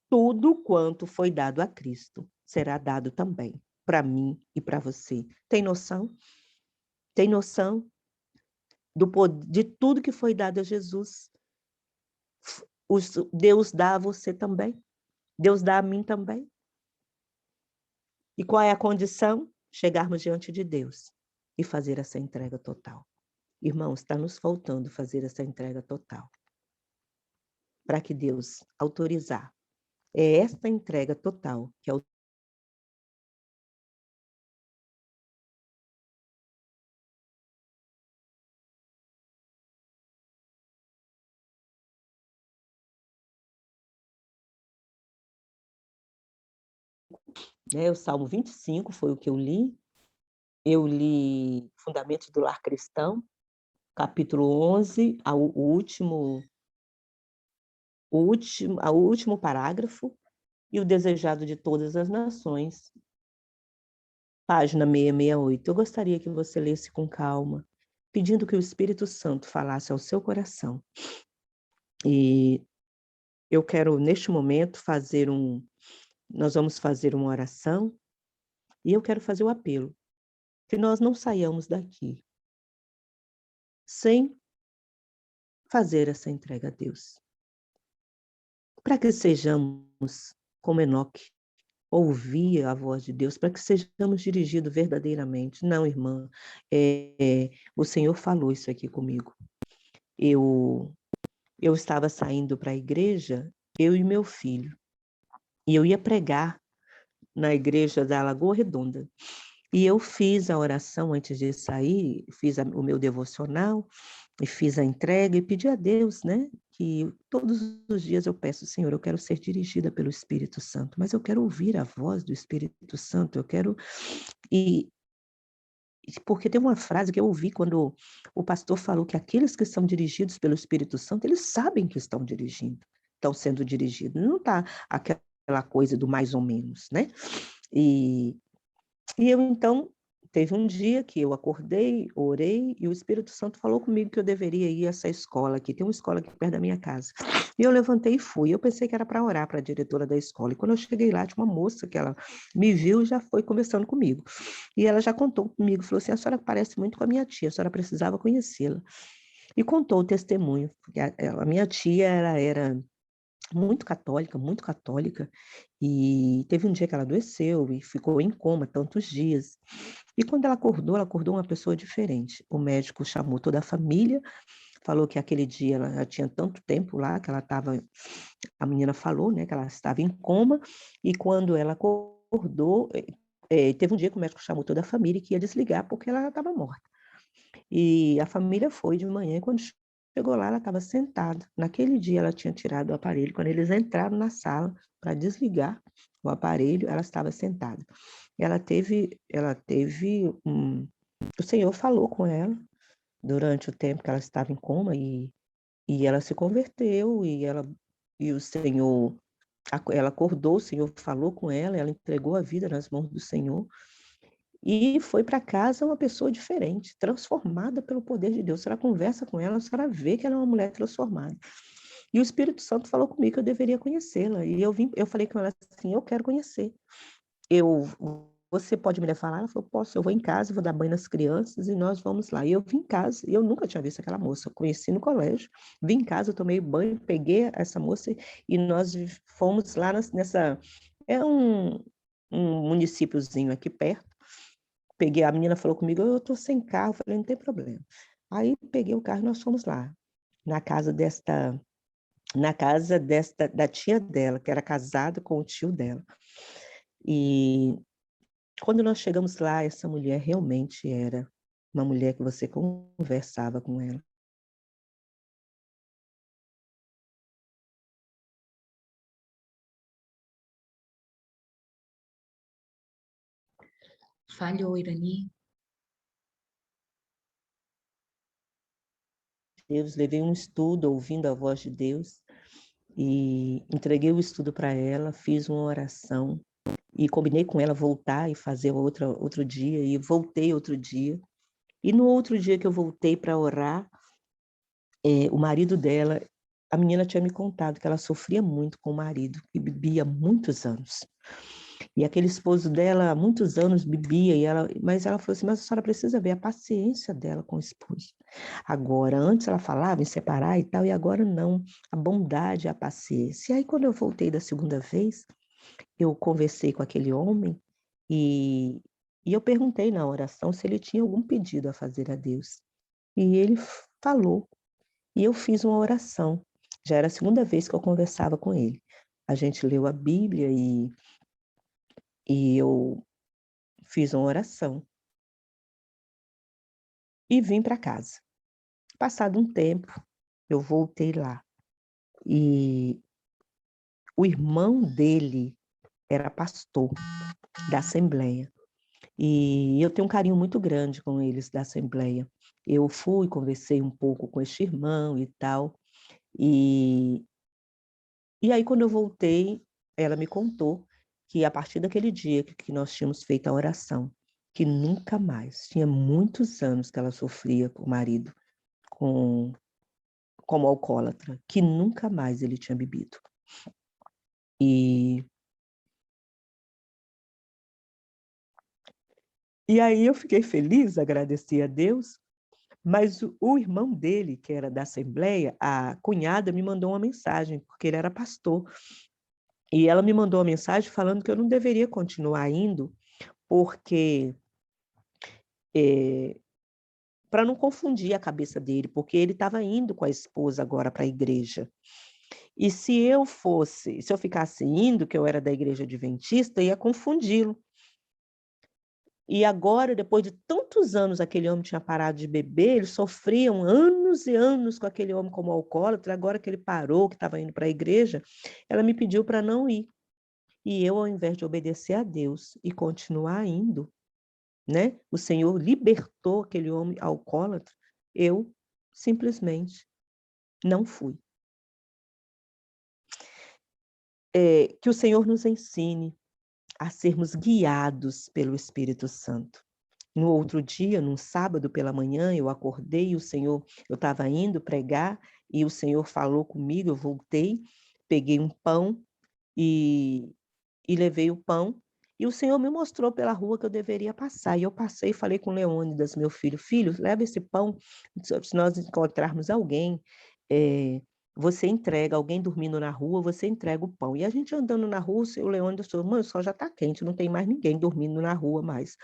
tudo quanto foi dado a Cristo, será dado também para mim e para você. Tem noção? Tem noção de tudo que foi dado a Jesus? Deus dá a você também. Deus dá a mim também. E qual é a condição? Chegarmos diante de Deus e fazer essa entrega total. Irmãos, está nos faltando fazer essa entrega total. Para que Deus autorizar. É esta entrega total que é o o Salmo 25 foi o que eu li. Eu li Fundamentos do Lar Cristão, capítulo 11, ao último parágrafo, e o Desejado de Todas as Nações, página 668. Eu gostaria que você lesse com calma, pedindo que o Espírito Santo falasse ao seu coração. E eu quero, neste momento, nós vamos fazer uma oração, e eu quero fazer o apelo, que nós não saiamos daqui sem fazer essa entrega a Deus. Para que sejamos como Enoque, ouvir a voz de Deus, para que sejamos dirigidos verdadeiramente. Não, irmã, o Senhor falou isso aqui comigo. Eu estava saindo para a igreja, eu e meu filho, e eu ia pregar na igreja da Lagoa Redonda. E eu fiz a oração antes de sair, fiz o meu devocional, e fiz a entrega e pedi a Deus, né, que todos os dias eu peço, Senhor, eu quero ser dirigida pelo Espírito Santo, mas eu quero ouvir a voz do Espírito Santo, eu quero... Porque tem uma frase que eu ouvi quando o pastor falou que aqueles que são dirigidos pelo Espírito Santo, eles sabem que estão sendo dirigidos, não está aquela coisa do mais ou menos, né? E eu, então, teve um dia que eu acordei, orei, e o Espírito Santo falou comigo que eu deveria ir a essa escola aqui. Tem uma escola aqui perto da minha casa. E eu levantei e fui. Eu pensei que era para orar para a diretora da escola. E quando eu cheguei lá, tinha uma moça que ela me viu e já foi conversando comigo. E ela já contou comigo, falou assim, a senhora parece muito com a minha tia, a senhora precisava conhecê-la. E contou o testemunho. Porque a minha tia, ela era muito católica, e teve um dia que ela adoeceu e ficou em coma tantos dias. E quando ela acordou uma pessoa diferente. O médico chamou toda a família, falou que aquele dia ela já tinha tanto tempo lá, que ela estava, a menina falou, né, que ela estava em coma, e quando ela acordou, teve um dia que o médico chamou toda a família que ia desligar porque ela estava morta. E a família foi de manhã, e quando chegou lá, ela estava sentada. Naquele dia, ela tinha tirado o aparelho. Quando eles entraram na sala para desligar o aparelho, ela estava sentada. O Senhor falou com ela durante o tempo que ela estava em coma, e ela se converteu, e o Senhor, ela acordou, o Senhor falou com ela, ela entregou a vida nas mãos do Senhor. e foi para casa uma pessoa diferente, transformada pelo poder de Deus. A senhora conversa com ela, a senhora vê que ela é uma mulher transformada. E o Espírito Santo falou comigo que eu deveria conhecê-la. E eu falei com ela assim, eu quero conhecer. Você pode me levar lá? Ela falou, posso, eu vou em casa, vou dar banho nas crianças e nós vamos lá. E eu vim em casa, e eu nunca tinha visto aquela moça, eu conheci no colégio, vim em casa, eu tomei banho, peguei essa moça e nós fomos lá nessa... É um municípiozinho aqui perto. Peguei, a menina falou comigo, eu estou sem carro, eu falei, não tem problema. Aí peguei o carro e nós fomos lá, na casa da tia dela, que era casada com o tio dela. E quando nós chegamos lá, essa mulher realmente era uma mulher que você conversava com ela. Falhou, Irani. Deus, levei um estudo ouvindo a voz de Deus e entreguei o estudo para ela, fiz uma oração e combinei com ela voltar e fazer outro dia, e voltei outro dia. E no outro dia que eu voltei para orar, o marido dela, a menina tinha me contado que ela sofria muito com o marido, que bebia há muitos anos. E aquele esposo dela, há muitos anos, bebia, mas ela falou assim, mas a senhora precisa ver a paciência dela com o esposo. Agora, antes ela falava em separar e tal, e agora não, a bondade, a paciência. E aí, quando eu voltei da segunda vez, eu conversei com aquele homem e eu perguntei na oração se ele tinha algum pedido a fazer a Deus. E ele falou, e eu fiz uma oração. Já era a segunda vez que eu conversava com ele. A gente leu a Bíblia e eu fiz uma oração e vim para casa. Passado um tempo, eu voltei lá e o irmão dele era pastor da Assembleia e eu tenho um carinho muito grande com eles da Assembleia. Eu fui, conversei um pouco com este irmão e tal, e aí quando eu voltei, ela me contou que a partir daquele dia que nós tínhamos feito a oração, que nunca mais, tinha muitos anos que ela sofria com o marido, como alcoólatra, que nunca mais ele tinha bebido. E aí eu fiquei feliz, agradeci a Deus, mas o irmão dele, que era da Assembleia, a cunhada, me mandou uma mensagem, porque ele era pastor. E ela me mandou uma mensagem falando que eu não deveria continuar indo, porque para não confundir a cabeça dele, porque ele estava indo com a esposa agora para a igreja. E se eu ficasse indo, que eu era da igreja adventista, ia confundi-lo. E agora, depois de tantos anos, aquele homem tinha parado de beber, eles sofriam anos e anos com aquele homem como alcoólatra, agora que ele parou, que estava indo para a igreja, ela me pediu para não ir. E eu, ao invés de obedecer a Deus e continuar indo, né? O Senhor libertou aquele homem alcoólatra, eu simplesmente não fui. Que o Senhor nos ensine a sermos guiados pelo Espírito Santo. No outro dia, num sábado pela manhã, eu acordei, eu estava indo pregar e o Senhor falou comigo, eu voltei, peguei um pão e levei o pão, e o Senhor me mostrou pela rua que eu deveria passar. E eu passei e falei com Leônidas, meu filho, filho, leva esse pão, se nós encontrarmos alguém, você entrega, alguém dormindo na rua, você entrega o pão. E a gente andando na rua, o Leônidas falou, mãe, o sol já está quente, não tem mais ninguém dormindo na rua mais.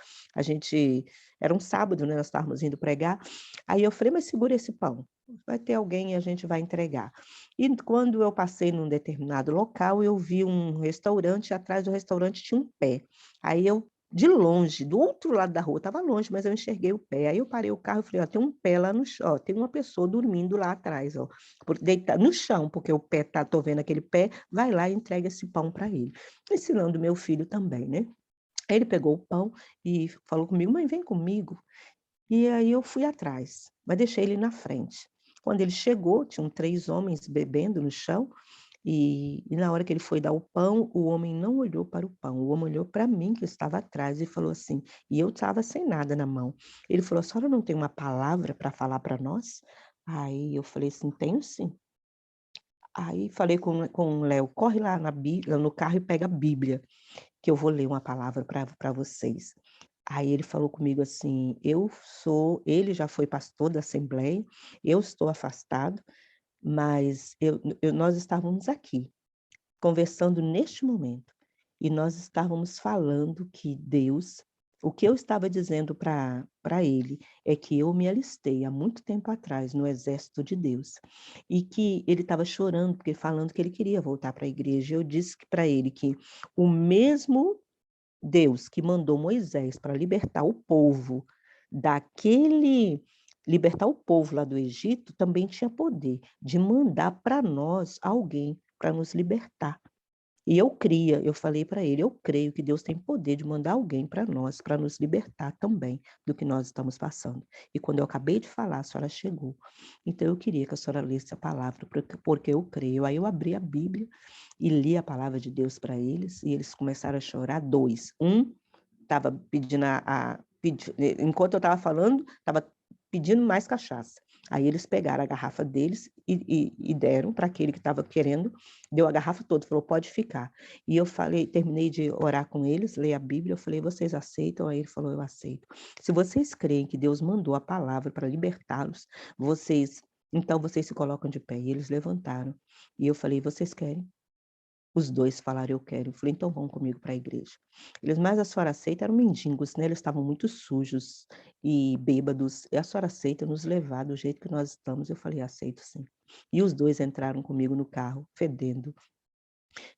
Era um sábado, né, nós estávamos indo pregar, aí eu falei, mas segura esse pão, vai ter alguém e a gente vai entregar. E quando eu passei num determinado local, eu vi um restaurante, atrás do restaurante tinha um pé. Aí eu, de longe, do outro lado da rua, estava longe, mas eu enxerguei o pé. Aí eu parei o carro e falei, ó, tem um pé lá no chão, tem uma pessoa dormindo lá atrás, ó, deitado no chão, porque o pé tô vendo aquele pé, vai lá e entrega esse pão para ele. Ensinando meu filho também, né? Aí ele pegou o pão e falou comigo, mãe, vem comigo. E aí eu fui atrás, mas deixei ele na frente. Quando ele chegou, tinham 3 homens bebendo no chão, E na hora que ele foi dar o pão, o homem não olhou para o pão, o homem olhou para mim que eu estava atrás e falou assim, e eu estava sem nada na mão. Ele falou: "A senhora não tem uma palavra para falar para nós?" Aí eu falei assim: "Tenho sim". Aí falei com o Léo: "Corre lá no carro e pega a Bíblia, que eu vou ler uma palavra para vocês". Aí ele falou comigo assim: ele já foi pastor da Assembleia, eu estou afastado, mas nós estávamos aqui, conversando neste momento, e nós estávamos falando que Deus o que eu estava dizendo para ele é que eu me alistei há muito tempo atrás no exército de Deus, e que ele estava chorando, porque falando que ele queria voltar para a igreja. Eu disse para ele que o mesmo Deus que mandou Moisés para libertar o povo lá do Egito, também tinha poder de mandar para nós alguém para nos libertar. E eu falei para ele: "Eu creio que Deus tem poder de mandar alguém para nós, para nos libertar também do que nós estamos passando". E quando eu acabei de falar, a senhora chegou. Então eu queria que a senhora lesse a palavra, porque eu creio. Aí eu abri a Bíblia e li a palavra de Deus para eles, e eles começaram a chorar, 2. Um estava pedindo enquanto eu estava falando, estava pedindo mais cachaça. Aí eles pegaram a garrafa deles e deram para aquele que estava querendo, deu a garrafa toda, falou: "Pode ficar". E eu falei, terminei de orar com eles, ler a Bíblia, eu falei: "Vocês aceitam?" Aí ele falou: "Eu aceito". Se vocês creem que Deus mandou a palavra para libertá-los, então vocês se colocam de pé. E eles levantaram. E eu falei: "Vocês querem?" Os 2 falaram: "Eu quero". Eu falei: "Então vão comigo para a igreja". Eles: "Mas a senhora aceita?" Eram mendigos, né, eles estavam muito sujos e bêbados. "E a senhora aceita nos levar do jeito que nós estamos?" Eu falei: "Aceito sim". E os 2 entraram comigo no carro, fedendo,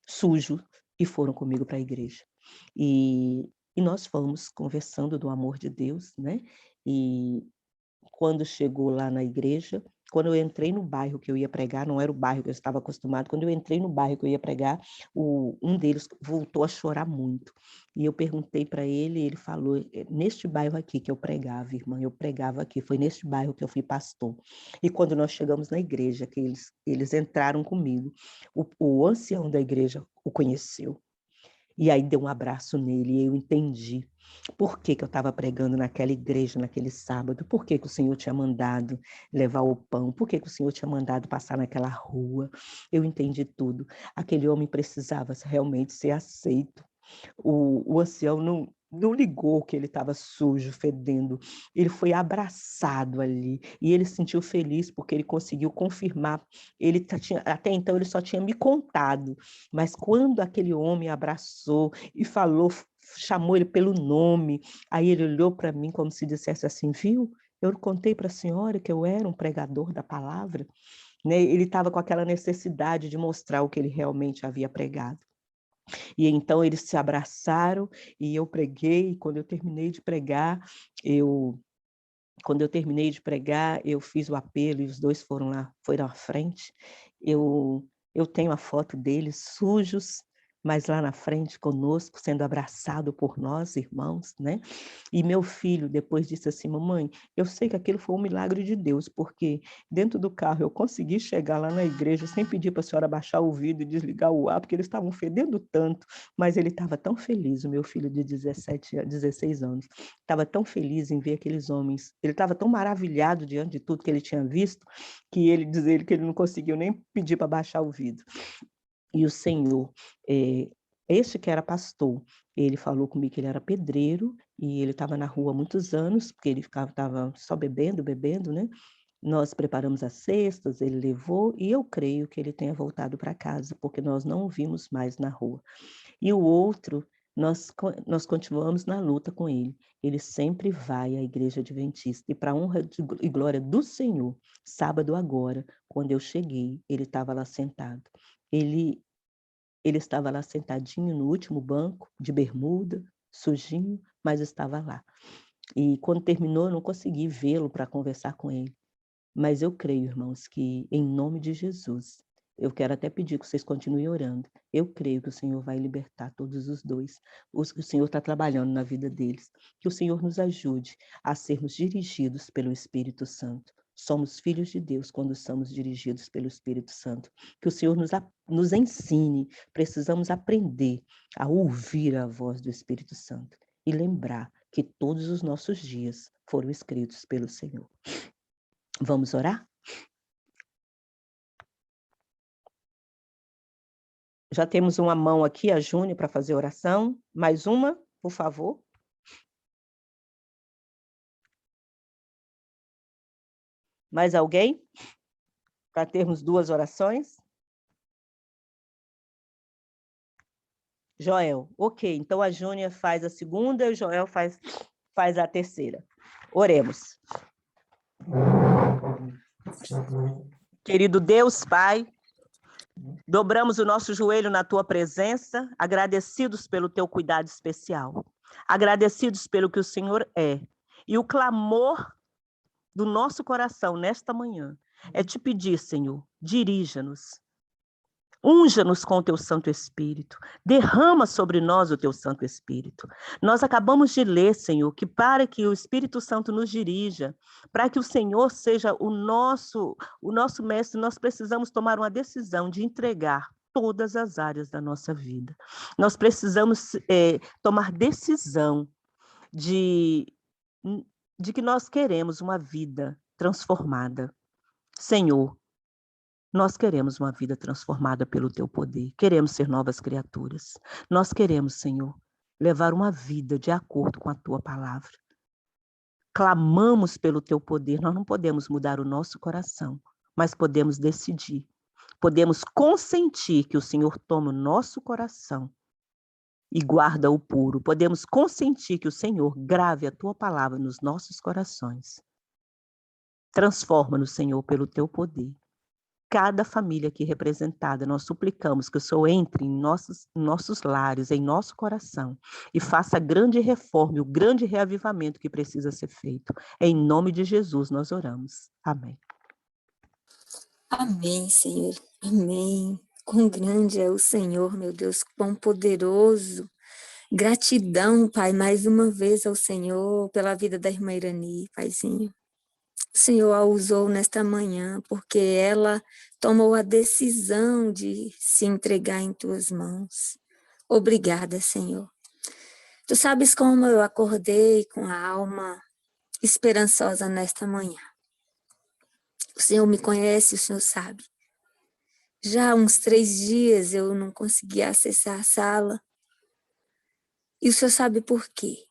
sujo, e foram comigo para a igreja. E nós fomos conversando do amor de Deus, né, e quando chegou lá na igreja, quando eu entrei no bairro que eu ia pregar, não era o bairro que eu estava acostumado, quando eu entrei no bairro que eu ia pregar, um deles voltou a chorar muito. E eu perguntei para ele, e ele falou: neste bairro aqui que eu pregava, irmã, eu pregava aqui, foi neste bairro que eu fui pastor". E quando nós chegamos na igreja, que eles entraram comigo, o ancião da igreja o conheceu. E aí deu um abraço nele e eu entendi por que que eu estava pregando naquela igreja, naquele sábado, por que que o Senhor tinha mandado levar o pão, por que que o Senhor tinha mandado passar naquela rua. Eu entendi tudo. Aquele homem precisava realmente ser aceito. O ancião não ligou que ele estava sujo, fedendo. Ele foi abraçado ali e ele se sentiu feliz porque ele conseguiu confirmar. Até então ele só tinha me contado, mas quando aquele homem abraçou e falou, chamou ele pelo nome, aí ele olhou para mim como se dissesse assim: "Viu? Eu contei para a senhora que eu era um pregador da palavra", né? Ele estava com aquela necessidade de mostrar o que ele realmente havia pregado. E então eles se abraçaram e eu preguei, e eu quando eu terminei de pregar, eu fiz o apelo e os 2 foram à frente. Eu tenho a foto deles sujos, mas lá na frente conosco, sendo abraçado por nós, irmãos, né. E meu filho depois disse assim: "Mamãe, eu sei que aquilo foi um milagre de Deus, porque dentro do carro eu consegui chegar lá na igreja sem pedir para a senhora baixar o vidro e desligar o ar, porque eles estavam fedendo tanto", mas ele estava tão feliz, o meu filho de 16 anos, estava tão feliz em ver aqueles homens, ele estava tão maravilhado diante de tudo que ele tinha visto, que diz ele que ele não conseguiu nem pedir para baixar o vidro. E o Senhor, eh, este que era pastor, ele falou comigo que ele era pedreiro e ele estava na rua há muitos anos, porque ele estava só bebendo, bebendo, né. Nós preparamos as cestas, ele levou e eu creio que ele tenha voltado para casa, porque nós não o vimos mais na rua. E o outro, nós continuamos na luta com ele. Ele sempre vai à igreja adventista e para honra e glória do Senhor, sábado agora, quando eu cheguei, ele estava lá sentado. Ele ele estava lá sentadinho no último banco, de bermuda, sujinho, mas estava lá. E quando terminou, eu não consegui vê-lo para conversar com ele. Mas eu creio, irmãos, que em nome de Jesus, eu quero até pedir que vocês continuem orando. Eu creio que o Senhor vai libertar todos os 2. O Senhor está trabalhando na vida deles. Que o Senhor nos ajude a sermos dirigidos pelo Espírito Santo. Somos filhos de Deus quando somos dirigidos pelo Espírito Santo. Que o Senhor nos ensine. Precisamos aprender a ouvir a voz do Espírito Santo e lembrar que todos os nossos dias foram escritos pelo Senhor. Vamos orar? Já temos uma mão aqui, a Júnia, para fazer oração. Mais uma, por favor. Mais alguém? Para termos 2 orações? Joel, ok. Então a Júnia faz a segunda e o Joel faz a terceira. Oremos. Querido Deus, Pai, dobramos o nosso joelho na tua presença, agradecidos pelo teu cuidado especial, agradecidos pelo que o Senhor é. E o clamor do nosso coração nesta manhã é te pedir, Senhor, dirija-nos, unja-nos com o teu Santo Espírito, derrama sobre nós o teu Santo Espírito. Nós acabamos de ler, Senhor, que para que o Espírito Santo nos dirija, para que o Senhor seja o nosso mestre, nós precisamos tomar uma decisão de entregar todas as áreas da nossa vida. Nós precisamos tomar decisão de que nós queremos uma vida transformada. Senhor, nós queremos uma vida transformada pelo teu poder, queremos ser novas criaturas. Nós queremos, Senhor, levar uma vida de acordo com a tua palavra. Clamamos pelo teu poder, nós não podemos mudar o nosso coração, mas podemos decidir, podemos consentir que o Senhor tome o nosso coração e guarda-o puro. Podemos consentir que o Senhor grave a tua palavra nos nossos corações. Transforma-nos, Senhor, pelo teu poder. Cada família aqui representada, nós suplicamos que o Senhor entre em nossos lares, em nosso coração, e faça a grande reforma, o grande reavivamento que precisa ser feito. Em nome de Jesus nós oramos. Amém. Amém, Senhor. Amém. Quão grande é o Senhor, meu Deus, quão poderoso. Gratidão, Pai, mais uma vez ao Senhor pela vida da irmã Irani, Paizinho. O Senhor a usou nesta manhã porque ela tomou a decisão de se entregar em tuas mãos. Obrigada, Senhor. Tu sabes como eu acordei com a alma esperançosa nesta manhã. O Senhor me conhece, o Senhor sabe. Já há uns 3 dias eu não conseguia acessar a sala. E o Senhor sabe por quê.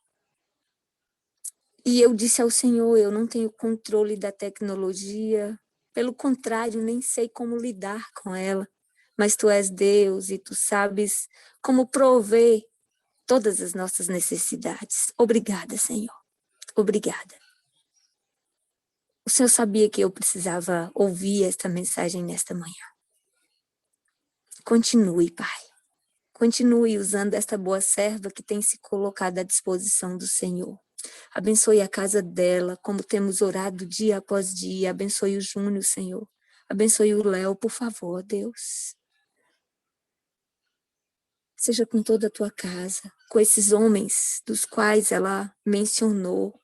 E eu disse ao Senhor, eu não tenho controle da tecnologia. Pelo contrário, nem sei como lidar com ela. Mas Tu és Deus e Tu sabes como prover todas as nossas necessidades. Obrigada, Senhor. Obrigada. O Senhor sabia que eu precisava ouvir esta mensagem nesta manhã. Continue, Pai. Continue usando esta boa serva que tem se colocado à disposição do Senhor. Abençoe a casa dela, como temos orado dia após dia. Abençoe o Júnior, Senhor. Abençoe o Léo, por favor, Deus. Seja com toda a tua casa, com esses homens dos quais ela mencionou.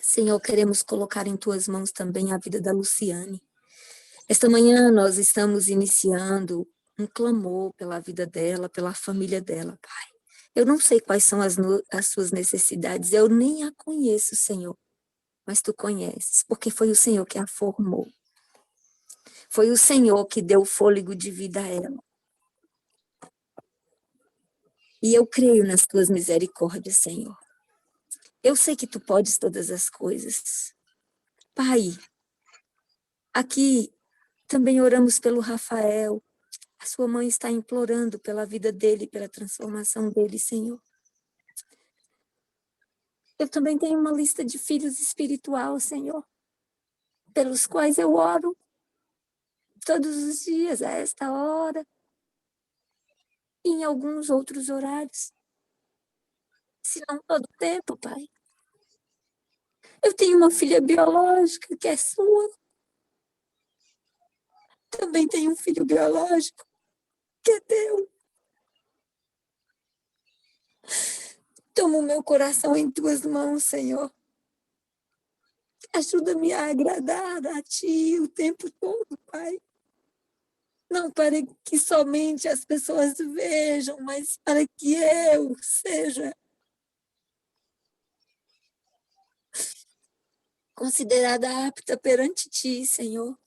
Senhor, queremos colocar em tuas mãos também a vida da Luciane. Esta manhã nós estamos iniciando um clamor pela vida dela, pela família dela, Pai. Eu não sei quais são as suas necessidades, eu nem a conheço, Senhor, mas Tu conheces, porque foi o Senhor que a formou. Foi o Senhor que deu fôlego de vida a ela. E eu creio nas Tuas misericórdias, Senhor. Eu sei que Tu podes todas as coisas. Pai, aqui também oramos pelo Rafael. A sua mãe está implorando pela vida dele, pela transformação dele, Senhor. Eu também tenho uma lista de filhos espiritual, Senhor, pelos quais eu oro todos os dias, a esta hora, e em alguns outros horários. Se não todo o tempo, Pai. Eu tenho uma filha biológica que é sua. Também tenho um filho biológico que é teu. Toma o meu coração em Tuas mãos, Senhor. Ajuda-me a agradar a Ti o tempo todo, Pai. Não para que somente as pessoas vejam, mas para que eu seja considerada apta perante Ti, Senhor.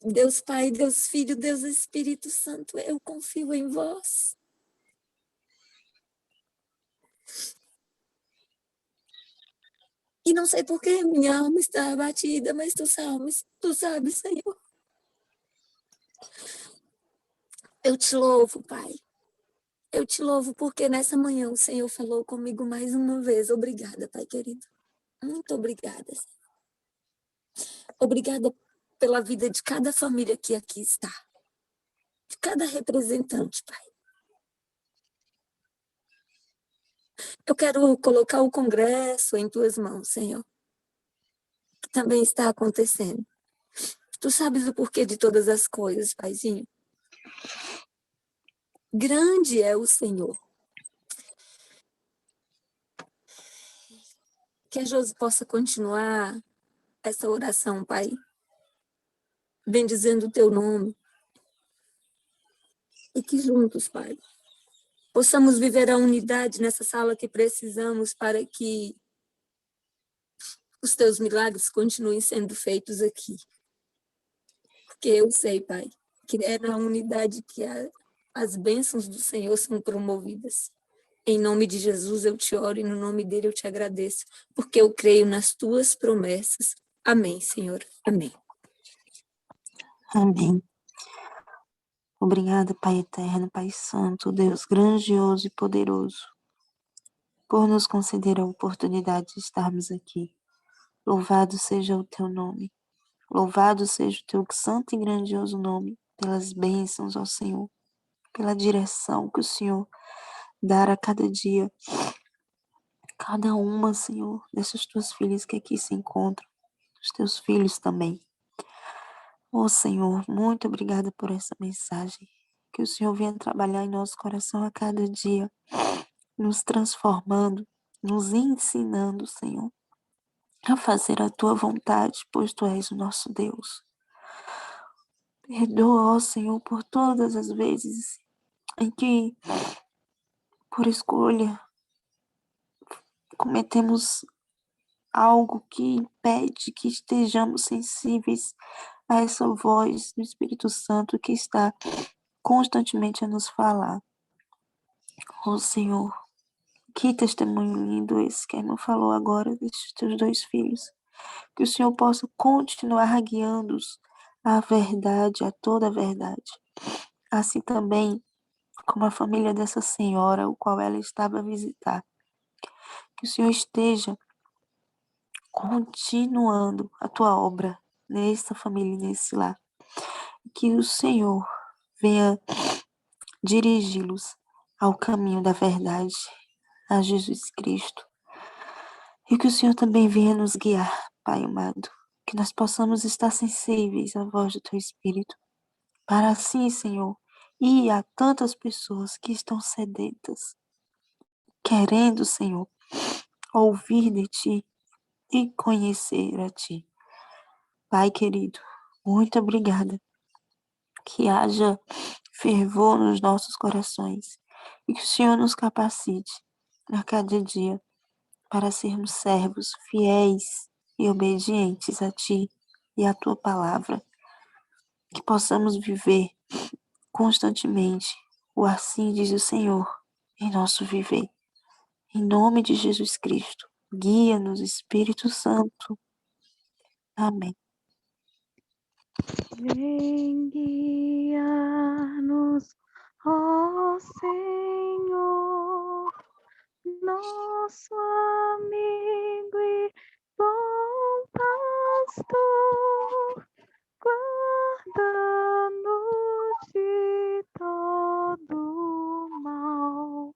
Deus Pai, Deus Filho, Deus Espírito Santo, eu confio em vós. E não sei por que minha alma está abatida, mas tu sabes, Senhor. Eu te louvo, Pai. Eu te louvo porque nessa manhã o Senhor falou comigo mais uma vez. Obrigada, Pai querido. Muito obrigada. Obrigada pela vida de cada família que aqui está. De cada representante, Pai. Eu quero colocar o congresso em tuas mãos, Senhor. Que também está acontecendo. Tu sabes o porquê de todas as coisas, Paizinho. Grande é o Senhor. Que a Josi possa continuar essa oração, Pai, bendizendo o teu nome. E que juntos, Pai, possamos viver a unidade nessa sala que precisamos para que os teus milagres continuem sendo feitos aqui. Porque eu sei, Pai, que é na unidade que as bênçãos do Senhor são promovidas. Em nome de Jesus eu te oro e no nome dele eu te agradeço, porque eu creio nas tuas promessas. Amém, Senhor. Amém. Amém. Obrigada, Pai eterno, Pai santo, Deus grandioso e poderoso, por nos conceder a oportunidade de estarmos aqui. Louvado seja o teu nome. Louvado seja o teu santo e grandioso nome, pelas bênçãos ao Senhor, pela direção que o Senhor dá a cada dia, cada uma, Senhor, dessas tuas filhas que aqui se encontram, os teus filhos também. Ó Senhor, muito obrigada por essa mensagem. Que o Senhor venha trabalhar em nosso coração a cada dia, nos transformando, nos ensinando, Senhor, a fazer a tua vontade, pois tu és o nosso Deus. Perdoa, ó Senhor, por todas as vezes em que, por escolha, cometemos algo que impede que estejamos sensíveis a essa voz do Espírito Santo que está constantemente a nos falar. Ó Senhor, que testemunho lindo esse que a irmã falou agora desses teus dois filhos. Que o Senhor possa continuar guiando-os à verdade, a toda a verdade. Assim também como a família dessa senhora, o qual ela estava a visitar. Que o Senhor esteja continuando a tua obra nessa família, nesse lar. Que o Senhor venha dirigi-los ao caminho da verdade, a Jesus Cristo. E que o Senhor também venha nos guiar, Pai amado. Que nós possamos estar sensíveis à voz do Teu Espírito. Para assim, Senhor, ir a tantas pessoas que estão sedentas, querendo, Senhor, ouvir de Ti e conhecer a Ti. Pai querido, muito obrigada. Que haja fervor nos nossos corações e que o Senhor nos capacite a cada dia para sermos servos fiéis e obedientes a Ti e à Tua palavra. Que possamos viver constantemente o assim diz o Senhor em nosso viver. Em nome de Jesus Cristo, guia-nos, Espírito Santo. Amém. Vem guiar-nos, ó Senhor, nosso amigo e bom pastor, guarda-nos de todo mal,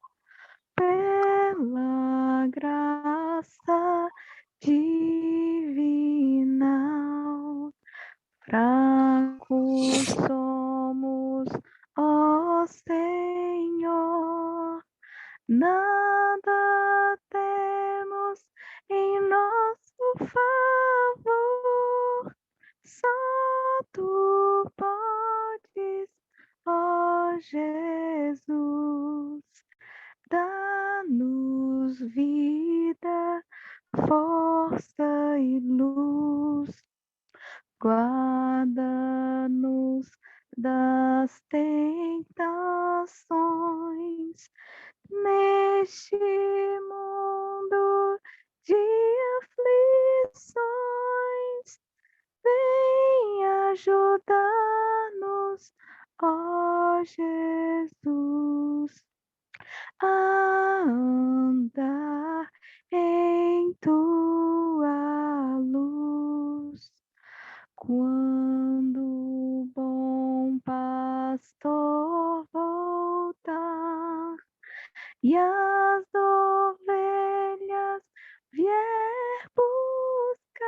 pela graça divina. Fracos somos, ó Senhor, nada temos em nós Jesus, dá-nos vida, força e luz, guarda-nos das tentações neste mundo de aflições. Vem ajudar-nos, ó Jesus, a andar em tua luz. Quando o bom pastor voltar e as ovelhas vier buscar,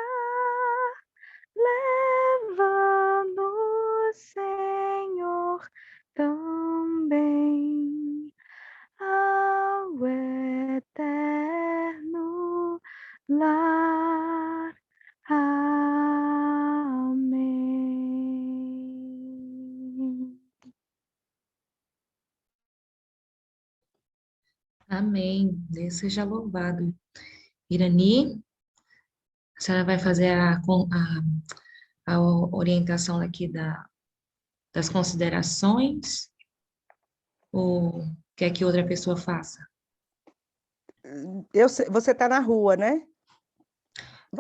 leva-nos, Senhor, também ao eterno lar. Amém. Amém. Deus seja louvado. Irani, a senhora vai fazer a orientação aqui das considerações? Ou quer que outra pessoa faça? Você está na rua, né?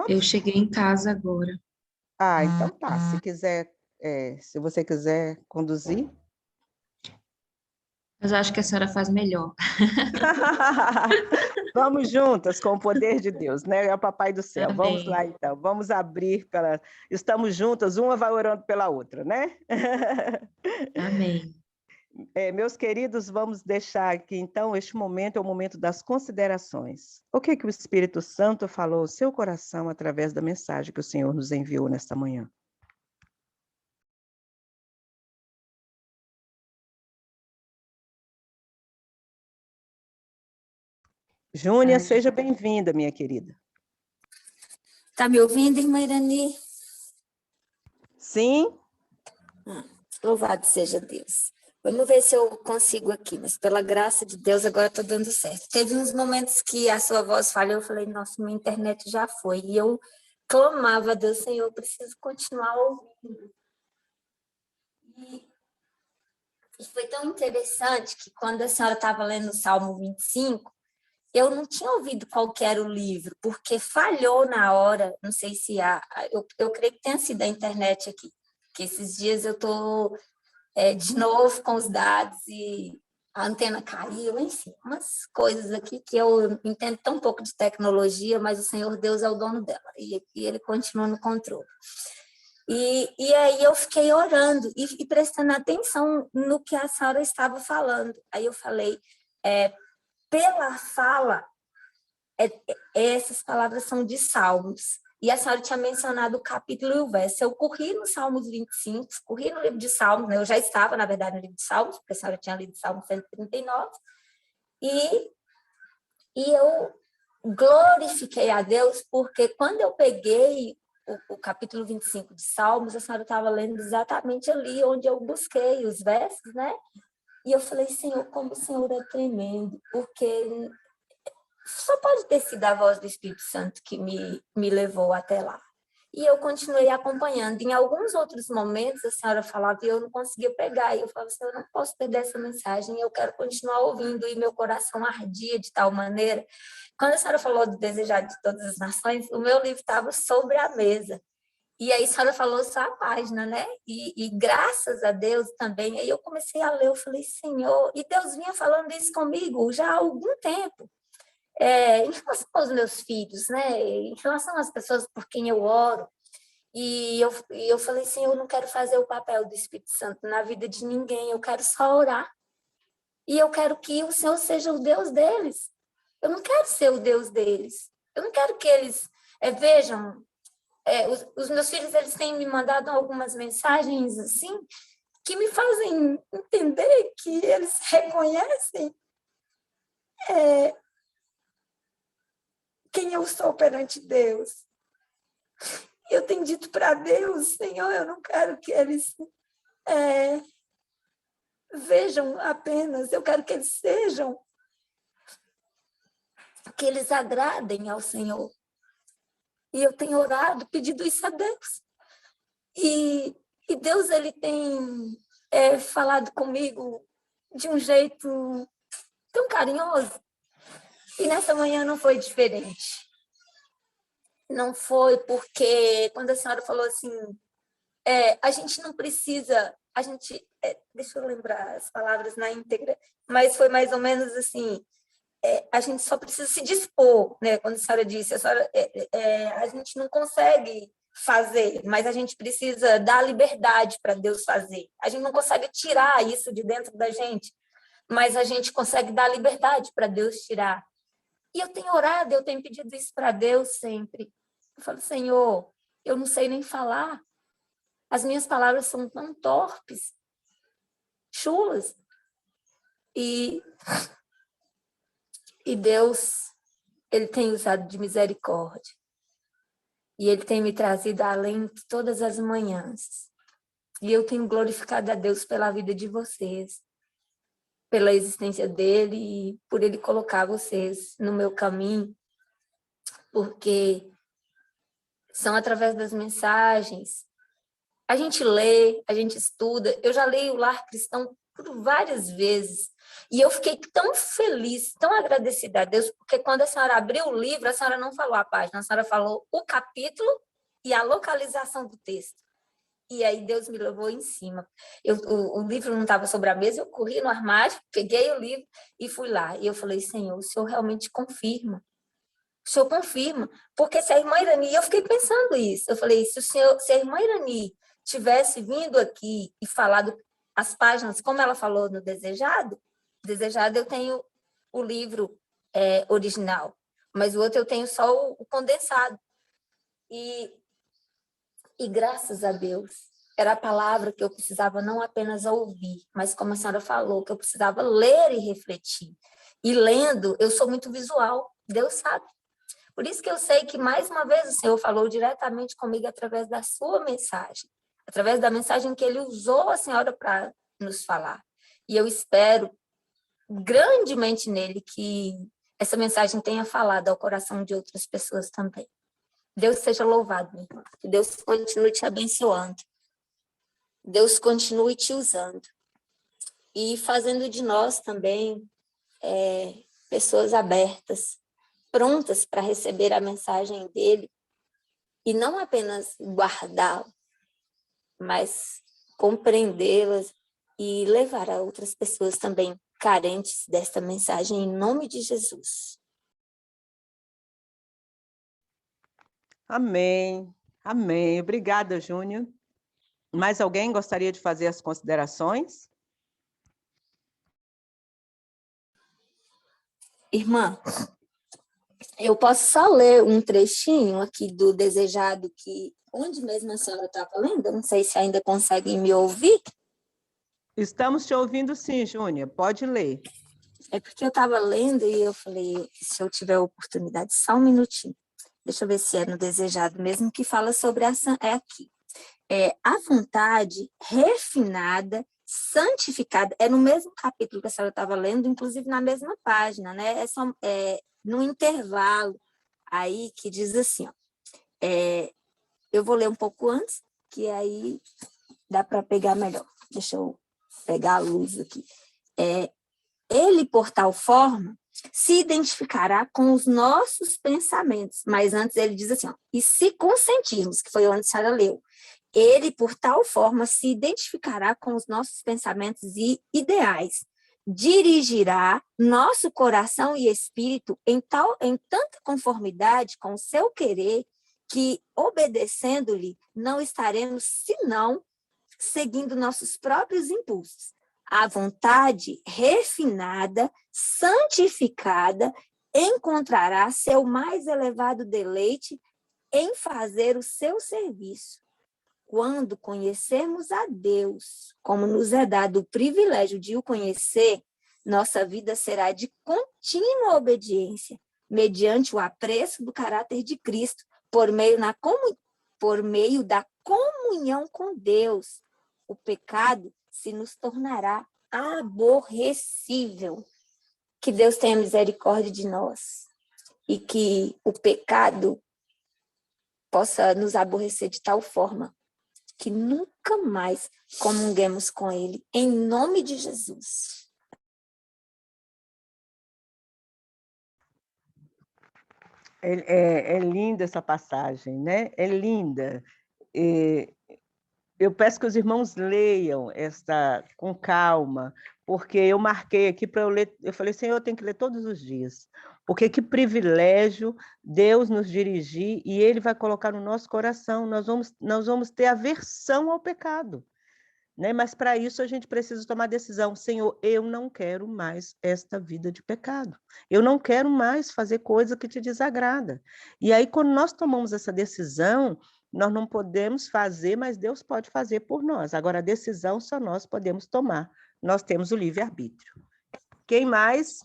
Eu cheguei em casa agora. Então tá. Se você quiser conduzir. Mas eu acho que a senhora faz melhor. Vamos juntas com o poder de Deus, né? É o Papai do Céu. Amém. Vamos lá, então. Vamos abrir para... Estamos juntas, uma vai orando pela outra, né? Amém. Meus queridos, vamos deixar aqui, então, este momento é o momento das considerações. O que o Espírito Santo falou ao seu coração através da mensagem que o Senhor nos enviou nesta manhã? Júnia, seja bem-vinda, minha querida. Está me ouvindo, irmã Irani? Sim. Louvado seja Deus. Vamos ver se eu consigo aqui, mas pela graça de Deus agora está dando certo. Teve uns momentos que a sua voz falhou, eu falei, nossa, minha internet já foi. E eu clamava a Deus, Senhor, eu preciso continuar ouvindo. E foi tão interessante que quando a senhora estava lendo o Salmo 25, eu não tinha ouvido qual que era o livro, porque falhou na hora, não sei se eu creio que tenha sido a internet aqui, que esses dias eu estou de novo com os dados e a antena caiu, enfim, umas coisas aqui que eu entendo tão pouco de tecnologia, mas o Senhor Deus é o dono dela e Ele continua no controle. E aí eu fiquei orando e prestando atenção no que a senhora estava falando. Aí eu falei, pela fala, essas palavras são de Salmos. E a senhora tinha mencionado o capítulo e o verso. Eu corri no Salmos 25, corri no livro de Salmos, né? Eu já estava, na verdade, no livro de Salmos, porque a senhora tinha lido Salmo 139, e eu glorifiquei a Deus, porque quando eu peguei o capítulo 25 de Salmos, a senhora estava lendo exatamente ali onde eu busquei os versos, né? E eu falei, Senhor, como o Senhor é tremendo, porque só pode ter sido a voz do Espírito Santo que me levou até lá. E eu continuei acompanhando. Em alguns outros momentos, a senhora falava e eu não conseguia pegar. E eu falava assim, eu não posso perder essa mensagem, eu quero continuar ouvindo. E meu coração ardia de tal maneira. Quando a senhora falou do Desejar de Todas as Nações, o meu livro estava sobre a mesa. E aí a senhora falou só a página, né? E graças a Deus também. Aí eu comecei a ler, eu falei, Senhor... E Deus vinha falando isso comigo já há algum tempo. Em relação aos meus filhos, né? Em relação às pessoas por quem eu oro. E eu falei assim, eu não quero fazer o papel do Espírito Santo na vida de ninguém, eu quero só orar. E eu quero que o Senhor seja o Deus deles. Eu não quero ser o Deus deles. Eu não quero que eles vejam... os meus filhos, eles têm me mandado algumas mensagens assim, que me fazem entender que eles reconhecem quem eu sou perante Deus. Eu tenho dito para Deus, Senhor, eu não quero que eles vejam apenas, eu quero que eles sejam, que eles agradem ao Senhor. E eu tenho orado, pedido isso a Deus. E Deus, ele tem falado comigo de um jeito tão carinhoso. E nessa manhã não foi diferente. Não foi porque, quando a senhora falou assim, a gente não precisa, deixa eu lembrar as palavras na íntegra, mas foi mais ou menos assim, a gente só precisa se dispor, né? Quando a senhora disse, a gente não consegue fazer, mas a gente precisa dar liberdade para Deus fazer. A gente não consegue tirar isso de dentro da gente, mas a gente consegue dar liberdade para Deus tirar. E eu tenho orado, eu tenho pedido isso para Deus sempre. Eu falo, Senhor, eu não sei nem falar. As minhas palavras são tão torpes, chulas. E Deus, ele tem usado de misericórdia. E ele tem me trazido além de todas as manhãs. E eu tenho glorificado a Deus pela vida de vocês, pela existência dele e por ele colocar vocês no meu caminho, porque são através das mensagens. A gente lê, a gente estuda. Eu já leio o Lar Cristão por várias vezes. E eu fiquei tão feliz, tão agradecida a Deus, porque quando a senhora abriu o livro, a senhora não falou a página, a senhora falou o capítulo e a localização do texto. E aí Deus me levou em cima. O livro não estava sobre a mesa, eu corri no armário, peguei o livro e fui lá. E eu falei, Senhor, o Senhor realmente confirma. O Senhor confirma. Porque se a irmã Irani, eu fiquei pensando isso, eu falei, se a irmã Irani tivesse vindo aqui e falado as páginas, como ela falou no Desejado eu tenho o livro original, mas o outro eu tenho só o condensado. E graças a Deus, era a palavra que eu precisava não apenas ouvir, mas como a senhora falou, que eu precisava ler e refletir. E lendo, eu sou muito visual, Deus sabe. Por isso que eu sei que, mais uma vez, o Senhor falou diretamente comigo através da sua mensagem, através da mensagem que ele usou a senhora para nos falar. E eu espero grandemente nele que essa mensagem tenha falado ao coração de outras pessoas também. Deus seja louvado, minha irmã. Que Deus continue te abençoando. Deus continue te usando. E fazendo de nós também pessoas abertas, prontas para receber a mensagem dele e não apenas guardá-la, mas compreendê-las e levar a outras pessoas também carentes desta mensagem, em nome de Jesus. Amém, amém. Obrigada, Júnior. Mais alguém gostaria de fazer as considerações? Irmã, eu posso só ler um trechinho aqui do Desejado, onde mesmo a senhora estava lendo? Eu não sei se ainda conseguem me ouvir. Estamos te ouvindo sim, Júnior. Pode ler. É porque eu estava lendo e eu falei, se eu tiver oportunidade, só um minutinho. Deixa eu ver se é no Desejado mesmo, que fala sobre aqui. A vontade refinada, santificada, é no mesmo capítulo que a senhora estava lendo, inclusive na mesma página, né? No intervalo aí que diz assim, ó, eu vou ler um pouco antes, que aí dá para pegar melhor. Deixa eu pegar a luz aqui. Ele, por tal forma, se identificará com os nossos pensamentos. Mas antes ele diz assim, ó, e se consentirmos, que foi onde a senhora leu, ele, por tal forma, se identificará com os nossos pensamentos e ideais, dirigirá nosso coração e espírito em tanta conformidade com o seu querer, que, obedecendo-lhe, não estaremos, senão, seguindo nossos próprios impulsos. A vontade refinada, santificada, encontrará seu mais elevado deleite em fazer o seu serviço. Quando conhecermos a Deus, como nos é dado o privilégio de o conhecer, nossa vida será de contínua obediência, mediante o apreço do caráter de Cristo, por meio da comunhão com Deus. O pecado se nos tornará aborrecível. Que Deus tenha misericórdia de nós e que o pecado possa nos aborrecer de tal forma que nunca mais comunguemos com ele, em nome de Jesus. É linda essa passagem, né? É linda. Eu peço que os irmãos leiam esta com calma, porque eu marquei aqui para eu ler. Eu falei, Senhor, eu tenho que ler todos os dias, porque que privilégio Deus nos dirigir e Ele vai colocar no nosso coração. Nós vamos ter aversão ao pecado, né? Mas para isso a gente precisa tomar decisão. Senhor, eu não quero mais esta vida de pecado. Eu não quero mais fazer coisa que te desagrada. E aí, quando nós tomamos essa decisão, nós não podemos fazer, mas Deus pode fazer por nós. Agora, a decisão só nós podemos tomar. Nós temos o livre-arbítrio. Quem mais?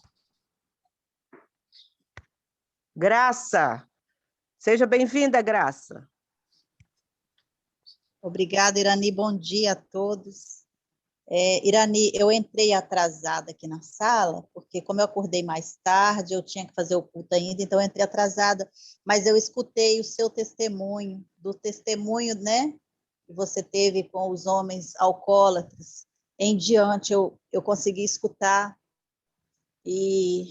Graça. Seja bem-vinda, Graça. Obrigada, Irani. Bom dia a todos. Irani, eu entrei atrasada aqui na sala, porque como eu acordei mais tarde, eu tinha que fazer o culto ainda, então eu entrei atrasada, mas eu escutei o seu testemunho, do testemunho, né, que você teve com os homens alcoólatras. Em diante, eu consegui escutar, e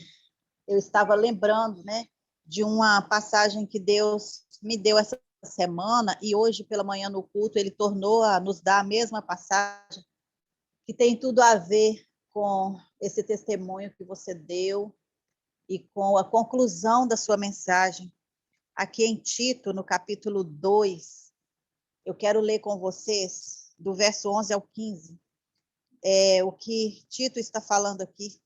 eu estava lembrando, né, de uma passagem que Deus me deu essa semana, e hoje pela manhã no culto ele tornou a nos dar a mesma passagem, que tem tudo a ver com esse testemunho que você deu e com a conclusão da sua mensagem. Aqui em Tito, no capítulo 2, eu quero ler com vocês do verso 11 ao 15, o que Tito está falando aqui,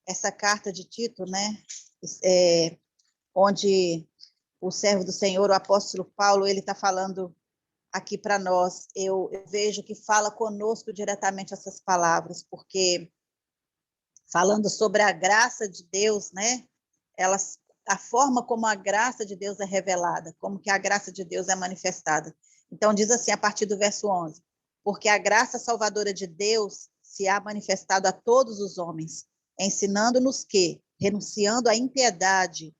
essa carta de Tito, né, onde o servo do Senhor, o apóstolo Paulo, ele está falando aqui para nós. Eu vejo que fala conosco diretamente essas palavras, porque falando sobre a graça de Deus, né? A forma como a graça de Deus é revelada, como que a graça de Deus é manifestada. Então diz assim, a partir do verso 11, porque a graça salvadora de Deus se há manifestado a todos os homens, ensinando-nos que, renunciando à impiedade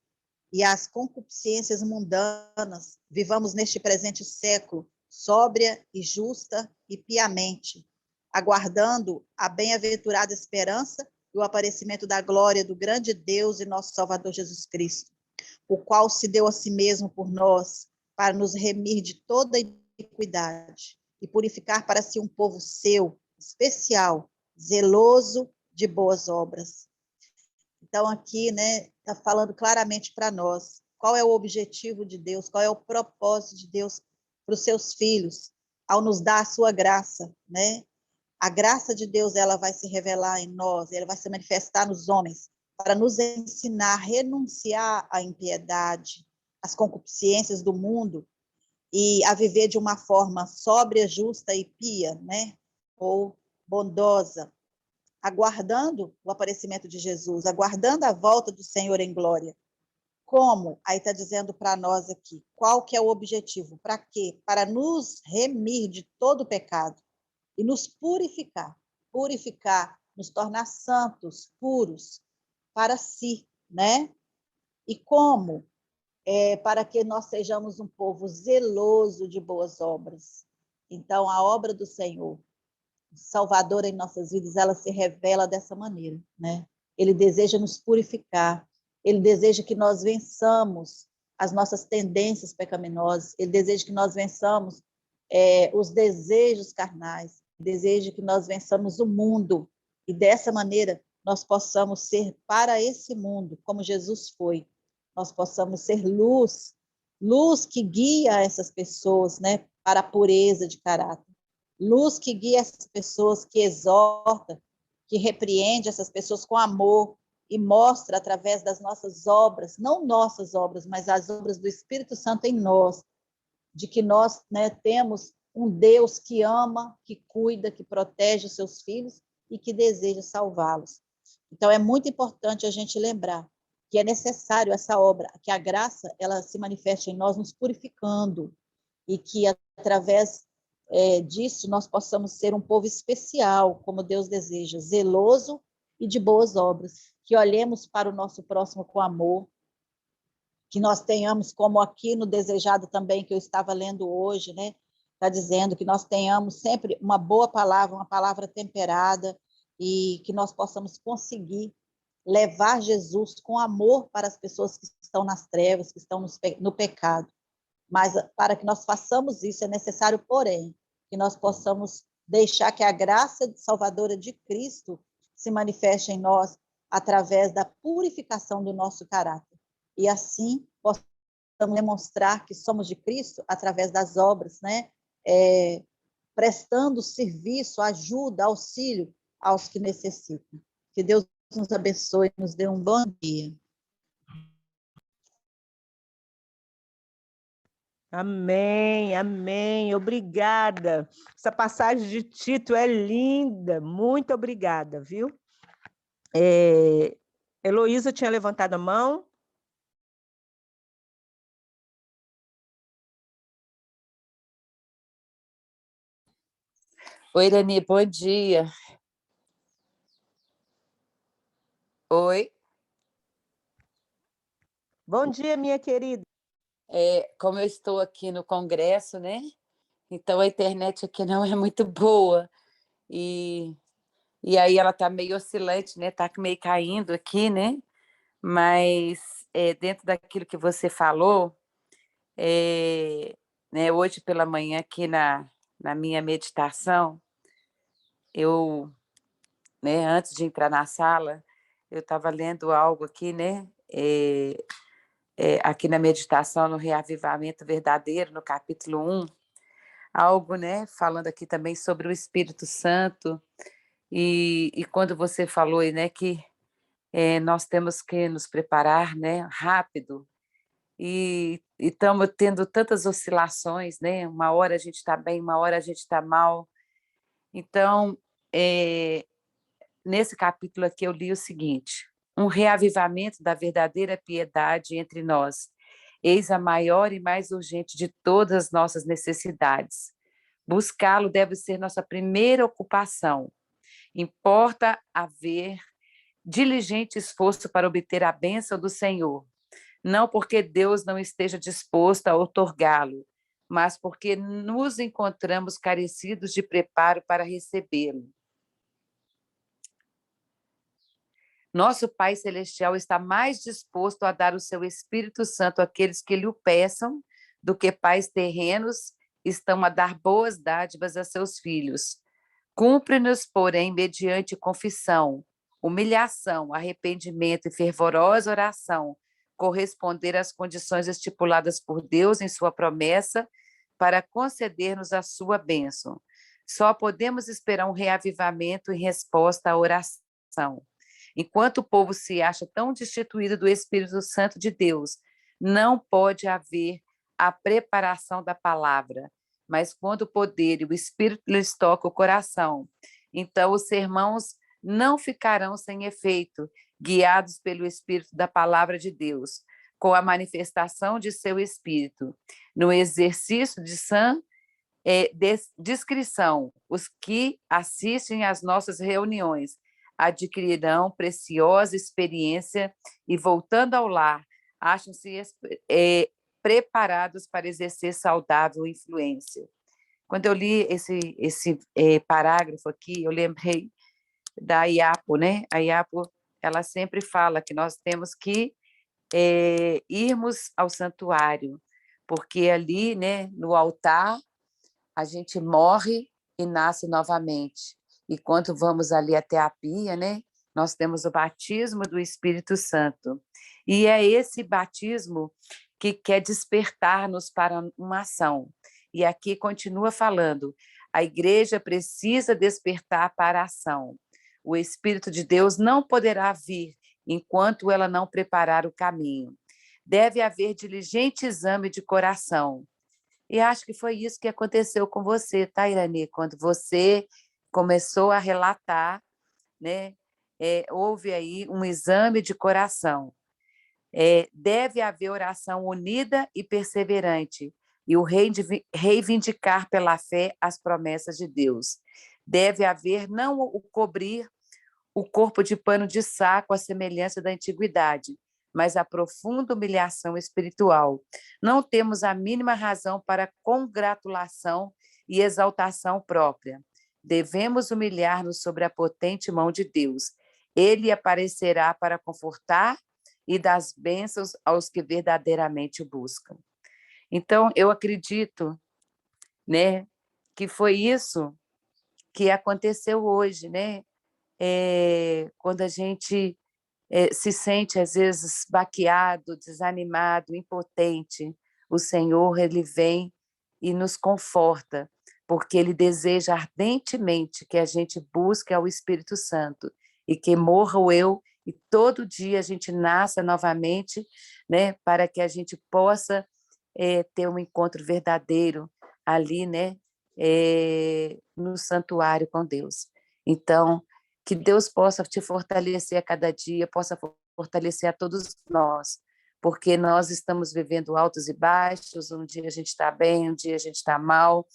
e às concupiscências mundanas, vivamos neste presente século, sóbria e justa e piamente, aguardando a bem-aventurada esperança e o aparecimento da glória do grande Deus e nosso Salvador Jesus Cristo, o qual se deu a si mesmo por nós, para nos remir de toda iniquidade e purificar para si um povo seu, especial, zeloso de boas obras. Então, aqui, né, está falando claramente para nós qual é o objetivo de Deus, qual é o propósito de Deus para os seus filhos, ao nos dar a sua graça, né? A graça de Deus, ela vai se revelar em nós, ela vai se manifestar nos homens, para nos ensinar a renunciar à impiedade, às concupiscências do mundo, e a viver de uma forma sóbria, justa e pia, né? Ou bondosa, aguardando o aparecimento de Jesus, aguardando a volta do Senhor em glória. Como? Aí está dizendo para nós aqui, qual que é o objetivo? Para quê? Para nos remir de todo o pecado e nos purificar, nos tornar santos, puros, para si, né? E como? Para que nós sejamos um povo zeloso de boas obras. Então, a obra do Senhor, Salvador em nossas vidas, ela se revela dessa maneira, né? Ele deseja nos purificar, ele deseja que nós vençamos as nossas tendências pecaminosas, ele deseja que nós vençamos os desejos carnais, ele deseja que nós vençamos o mundo, e dessa maneira nós possamos ser para esse mundo, como Jesus foi, nós possamos ser luz, luz que guia essas pessoas, né, para a pureza de caráter. Luz que guia essas pessoas, que exorta, que repreende essas pessoas com amor e mostra através das nossas obras, não nossas obras, mas as obras do Espírito Santo em nós, de que nós, né, temos um Deus que ama, que cuida, que protege os seus filhos e que deseja salvá-los. Então, é muito importante a gente lembrar que é necessário essa obra, que a graça ela se manifeste em nós, nos purificando, e que através disso nós possamos ser um povo especial, como Deus deseja, zeloso e de boas obras, que olhemos para o nosso próximo com amor, que nós tenhamos, como aqui no desejado também, que eu estava lendo hoje, né? Está dizendo que nós tenhamos sempre uma boa palavra, uma palavra temperada, e que nós possamos conseguir levar Jesus com amor para as pessoas que estão nas trevas, que estão no pecado. Mas para que nós façamos isso, é necessário, porém, que nós possamos deixar que a graça salvadora de Cristo se manifeste em nós através da purificação do nosso caráter. E assim possamos demonstrar que somos de Cristo através das obras, né? Prestando serviço, ajuda, auxílio aos que necessitam. Que Deus nos abençoe e nos dê um bom dia. Amém, amém. Obrigada. Essa passagem de Tito é linda. Muito obrigada, viu? Heloísa tinha levantado a mão. Oi, Irani, bom dia. Oi. Bom dia, minha querida. Como eu estou aqui no Congresso, né? Então a internet aqui não é muito boa. E aí ela está meio oscilante, né? Está meio caindo aqui, né? Mas dentro daquilo que você falou, né, hoje pela manhã aqui na minha meditação, eu, né, antes de entrar na sala, eu estava lendo algo aqui, né? Aqui na meditação, no Reavivamento Verdadeiro, no capítulo 1, algo, né, falando aqui também sobre o Espírito Santo, e quando você falou aí, né, que nós temos que nos preparar, né, rápido, e estamos tendo tantas oscilações, né, uma hora a gente está bem, uma hora a gente está mal. Então, nesse capítulo aqui eu li o seguinte: um reavivamento da verdadeira piedade entre nós, eis a maior e mais urgente de todas as nossas necessidades. Buscá-lo deve ser nossa primeira ocupação. Importa haver diligente esforço para obter a bênção do Senhor, não porque Deus não esteja disposto a outorgá-lo, mas porque nos encontramos carecidos de preparo para recebê-lo. Nosso Pai Celestial está mais disposto a dar o seu Espírito Santo àqueles que lhe o peçam do que pais terrenos estão a dar boas dádivas a seus filhos. Cumpre-nos, porém, mediante confissão, humilhação, arrependimento e fervorosa oração, corresponder às condições estipuladas por Deus em sua promessa para conceder-nos a sua bênção. Só podemos esperar um reavivamento em resposta à oração. Enquanto o povo se acha tão destituído do Espírito Santo de Deus, não pode haver a preparação da palavra. Mas quando o poder e o Espírito lhes toca o coração, então os sermãos não ficarão sem efeito, guiados pelo Espírito da palavra de Deus, com a manifestação de seu Espírito. No exercício de sã discrição, os que assistem às nossas reuniões adquirirão preciosa experiência e, voltando ao lar, acham-se preparados para exercer saudável influência. Quando eu li esse parágrafo aqui, eu lembrei da Iapo, né? A Iapo, ela sempre fala que nós temos que irmos ao santuário, porque ali, né, no altar, a gente morre e nasce novamente. E quando vamos ali até a pia, né, nós temos o batismo do Espírito Santo. E é esse batismo que quer despertar-nos para uma ação. E aqui continua falando, a igreja precisa despertar para a ação. O Espírito de Deus não poderá vir enquanto ela não preparar o caminho. Deve haver diligente exame de coração. E acho que foi isso que aconteceu com você, tá, Irani? Quando você começou a relatar, né? Houve aí um exame de coração. Deve haver oração unida e perseverante, e o reivindicar pela fé as promessas de Deus. Deve haver não o cobrir o corpo de pano de saco à semelhança da antiguidade, mas a profunda humilhação espiritual. Não temos a mínima razão para congratulação e exaltação própria. Devemos humilhar-nos sobre a potente mão de Deus. Ele aparecerá para confortar e dar bênçãos aos que verdadeiramente o buscam. Então, eu acredito, né, que foi isso que aconteceu hoje, né? Quando a gente se sente, às vezes, baqueado, desanimado, impotente, o Senhor, Ele vem e nos conforta, porque Ele deseja ardentemente que a gente busque ao Espírito Santo e que morra o eu e todo dia a gente nasça novamente, né, para que a gente possa ter um encontro verdadeiro ali, né, no santuário com Deus. Então, que Deus possa te fortalecer a cada dia, possa fortalecer a todos nós, porque nós estamos vivendo altos e baixos, um dia a gente está bem, um dia a gente está mal,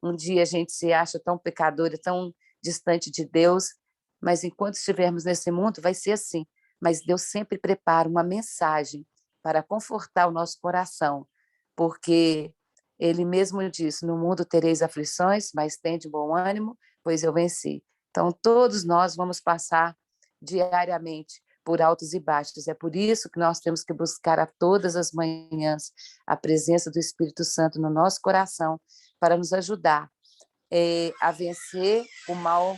um dia a gente se acha tão pecador e tão distante de Deus, mas enquanto estivermos nesse mundo vai ser assim, mas Deus sempre prepara uma mensagem para confortar o nosso coração, porque Ele mesmo disse, no mundo tereis aflições, mas tende bom ânimo, pois eu venci. Então, todos nós vamos passar diariamente por altos e baixos. É por isso que nós temos que buscar a todas as manhãs a presença do Espírito Santo no nosso coração para nos ajudar a vencer o mal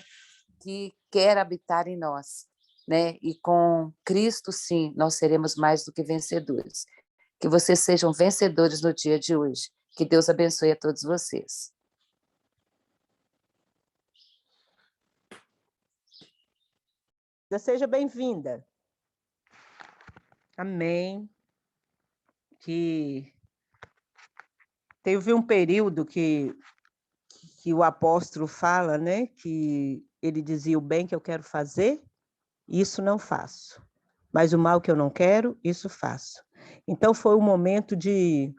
que quer habitar em nós, né? E com Cristo, sim, nós seremos mais do que vencedores. Que vocês sejam vencedores no dia de hoje. Que Deus abençoe a todos vocês. Seja bem-vinda. Amém. Que teve um período que o apóstolo fala, né? Que ele dizia: o bem que eu quero fazer, isso não faço. Mas o mal que eu não quero, isso faço. Então foi um momento de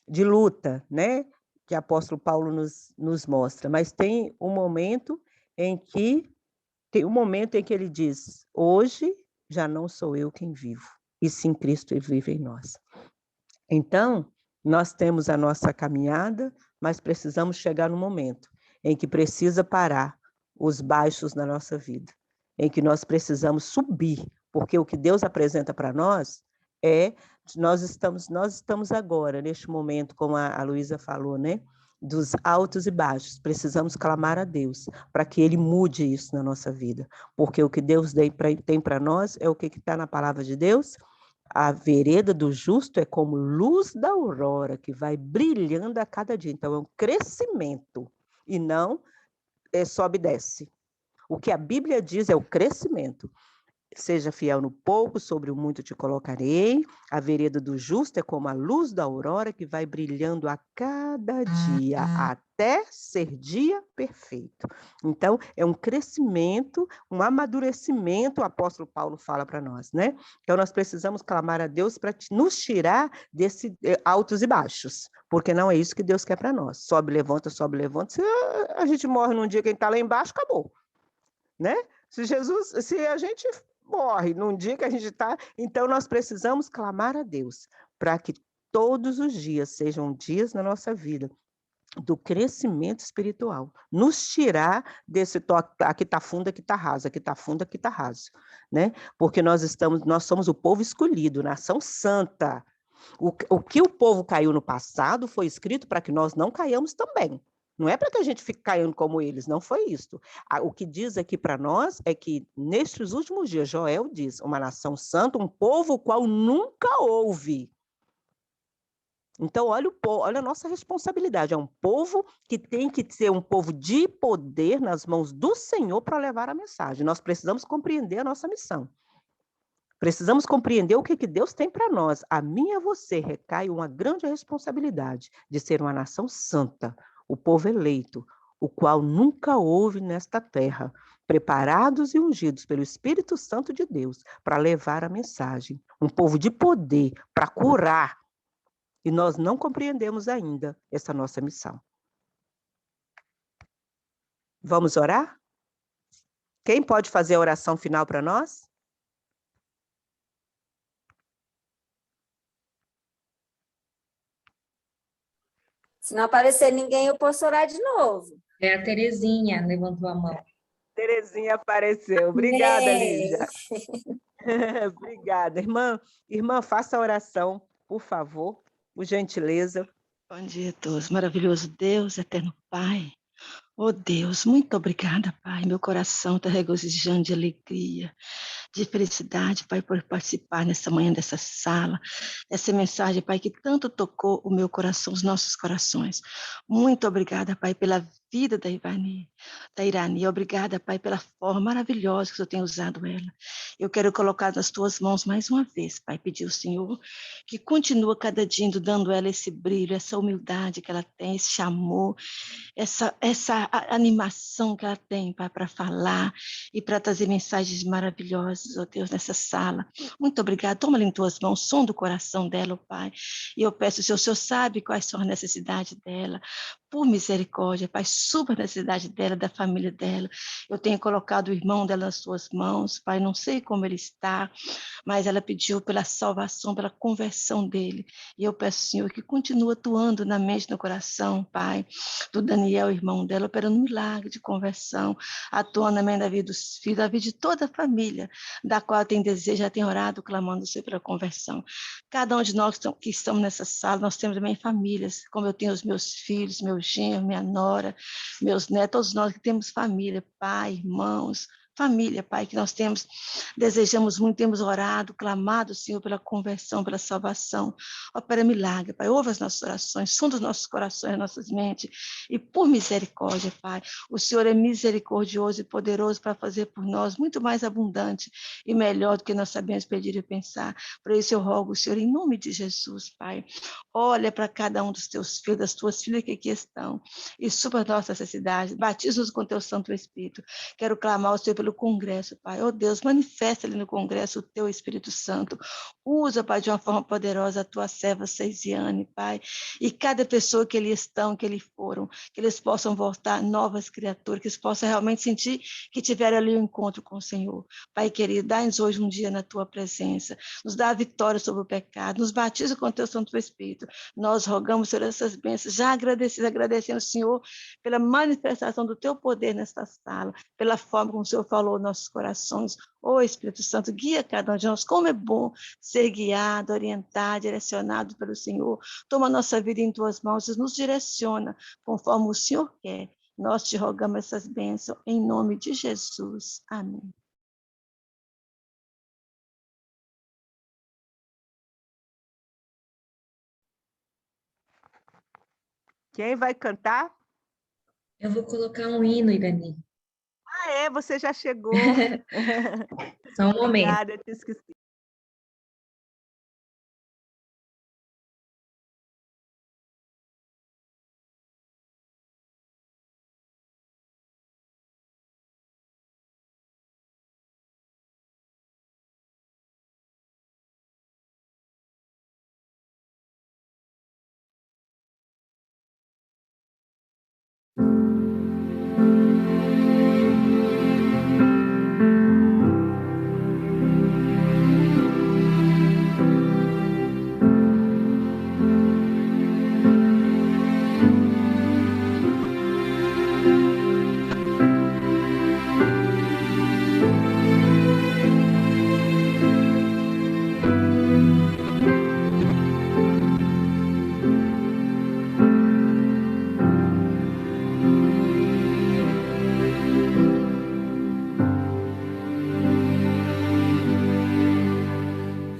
luta, né? Que o apóstolo Paulo nos mostra. Mas tem um momento em que ele diz: hoje já não sou eu quem vivo, e sim Cristo vive em nós. Então, nós temos a nossa caminhada, mas precisamos chegar no momento em que precisa parar os baixos na nossa vida, em que nós precisamos subir, porque o que Deus apresenta para nós nós estamos agora, neste momento, como a Luísa falou, né? Dos altos e baixos, precisamos clamar a Deus para que Ele mude isso na nossa vida, porque o que Deus tem para nós é o que está na palavra de Deus. A vereda do justo é como luz da aurora, que vai brilhando a cada dia. Então, é um crescimento, e não sobe e desce. O que a Bíblia diz é o crescimento. Seja fiel no pouco, sobre o muito te colocarei. A vereda do justo é como a luz da aurora que vai brilhando a cada dia, até ser dia perfeito. Então, é um crescimento, um amadurecimento, o apóstolo Paulo fala para nós, né? Então, nós precisamos clamar a Deus para nos tirar desses altos e baixos, porque não é isso que Deus quer para nós. Sobe, levanta, sobe, levanta. Se a gente morre num dia, quem está lá embaixo, acabou, né? Se a gente morre num dia que a gente está... Então, nós precisamos clamar a Deus para que todos os dias sejam dias na nossa vida do crescimento espiritual. Nos tirar desse toque, aqui está fundo, aqui está raso, aqui está fundo, aqui está raso, né? Porque nós somos o povo escolhido, nação santa. O que o povo caiu no passado foi escrito para que nós não caiamos também. Não é para que a gente fique caindo como eles, não foi isso. O que diz aqui para nós é que, nestes últimos dias, Joel diz, uma nação santa, um povo qual nunca houve. Então, olha a nossa responsabilidade. É um povo que tem que ser um povo de poder nas mãos do Senhor para levar a mensagem. Nós precisamos compreender a nossa missão. Precisamos compreender o que Deus tem para nós. A mim e a você recai uma grande responsabilidade de ser uma nação santa, o povo eleito, o qual nunca houve nesta terra, preparados e ungidos pelo Espírito Santo de Deus para levar a mensagem. Um povo de poder para curar, e nós não compreendemos ainda essa nossa missão. Vamos orar? Quem pode fazer a oração final para nós? Se não aparecer ninguém, eu posso orar de novo. É a Terezinha, levantou a mão. Terezinha apareceu. Obrigada, Amém. Lígia. Obrigada. Irmã, faça a oração, por favor, por gentileza. Bom dia a todos. Maravilhoso Deus, eterno Pai. Oh Deus, muito obrigada, Pai. Meu coração está regozijando de alegria, de felicidade, Pai, por participar nessa manhã dessa sala, essa mensagem, Pai, que tanto tocou o meu coração, os nossos corações. Muito obrigada, Pai, pela vida da Irani. Obrigada, Pai, pela forma maravilhosa que o Senhor tem usado ela. Eu quero colocar nas tuas mãos mais uma vez, Pai, pedir ao Senhor que continua cada dia dando ela esse brilho, essa humildade que ela tem, esse amor, essa animação que ela tem, Pai, para falar e para trazer mensagens maravilhosas, ó Deus, nessa sala. Muito obrigada. Toma ela em tuas mãos, som do coração dela, ó Pai. E eu peço, o Senhor sabe quais são as necessidades dela. Por misericórdia, Pai, supra a necessidade dela, da família dela. Eu tenho colocado o irmão dela nas suas mãos, Pai, não sei como ele está, mas ela pediu pela salvação, pela conversão dele. E eu peço, Senhor, que continue atuando na mente e no coração, Pai, do Daniel, irmão dela, operando um milagre de conversão, atuando na mente da vida dos filhos, da vida de toda a família, da qual tem desejo, já tem orado, clamando o Senhor pela conversão. Cada um de nós que estamos nessa sala, nós temos também famílias, como eu tenho os meus filhos, meu genro, minha nora, meus netos, todos nós que temos família, pai, irmãos, família, Pai, que nós desejamos muito, temos orado, clamado, Senhor, pela conversão, pela salvação. Opera milagre, Pai, ouve as nossas orações, sonda os nossos corações, nossas mentes, e por misericórdia, Pai, o Senhor é misericordioso e poderoso para fazer por nós muito mais abundante e melhor do que nós sabemos pedir e pensar. Por isso eu rogo, Senhor, em nome de Jesus, Pai, olha para cada um dos teus filhos, das tuas filhas que aqui estão, e supra a nossa necessidade, batiza-nos com teu Santo Espírito. Quero clamar ao Senhor pelo congresso, Pai. Oh Deus, manifesta ali no congresso o teu Espírito Santo. Usa, Pai, de uma forma poderosa a tua serva Ceisiane, Pai. E cada pessoa que eles estão, que eles foram, que eles possam voltar novas criaturas, que eles possam realmente sentir que tiveram ali um encontro com o Senhor. Pai querido, dá-nos hoje um dia na tua presença. Nos dá a vitória sobre o pecado. Nos batiza com o teu Santo Espírito. Nós rogamos, Senhor, essas bênçãos, já agradecendo, Senhor, pela manifestação do teu poder nesta sala, pela forma como o Senhor falou aos nossos corações. Ô Espírito Santo, guia cada um de nós. Como é bom ser guiado, orientado, direcionado pelo Senhor. Toma a nossa vida em tuas mãos e nos direciona conforme o Senhor quer. Nós te rogamos essas bênçãos em nome de Jesus. Amém. Quem vai cantar? Eu vou colocar um hino, Irani. Ah, é? Você já chegou. Só um momento. Obrigada, eu te esqueci.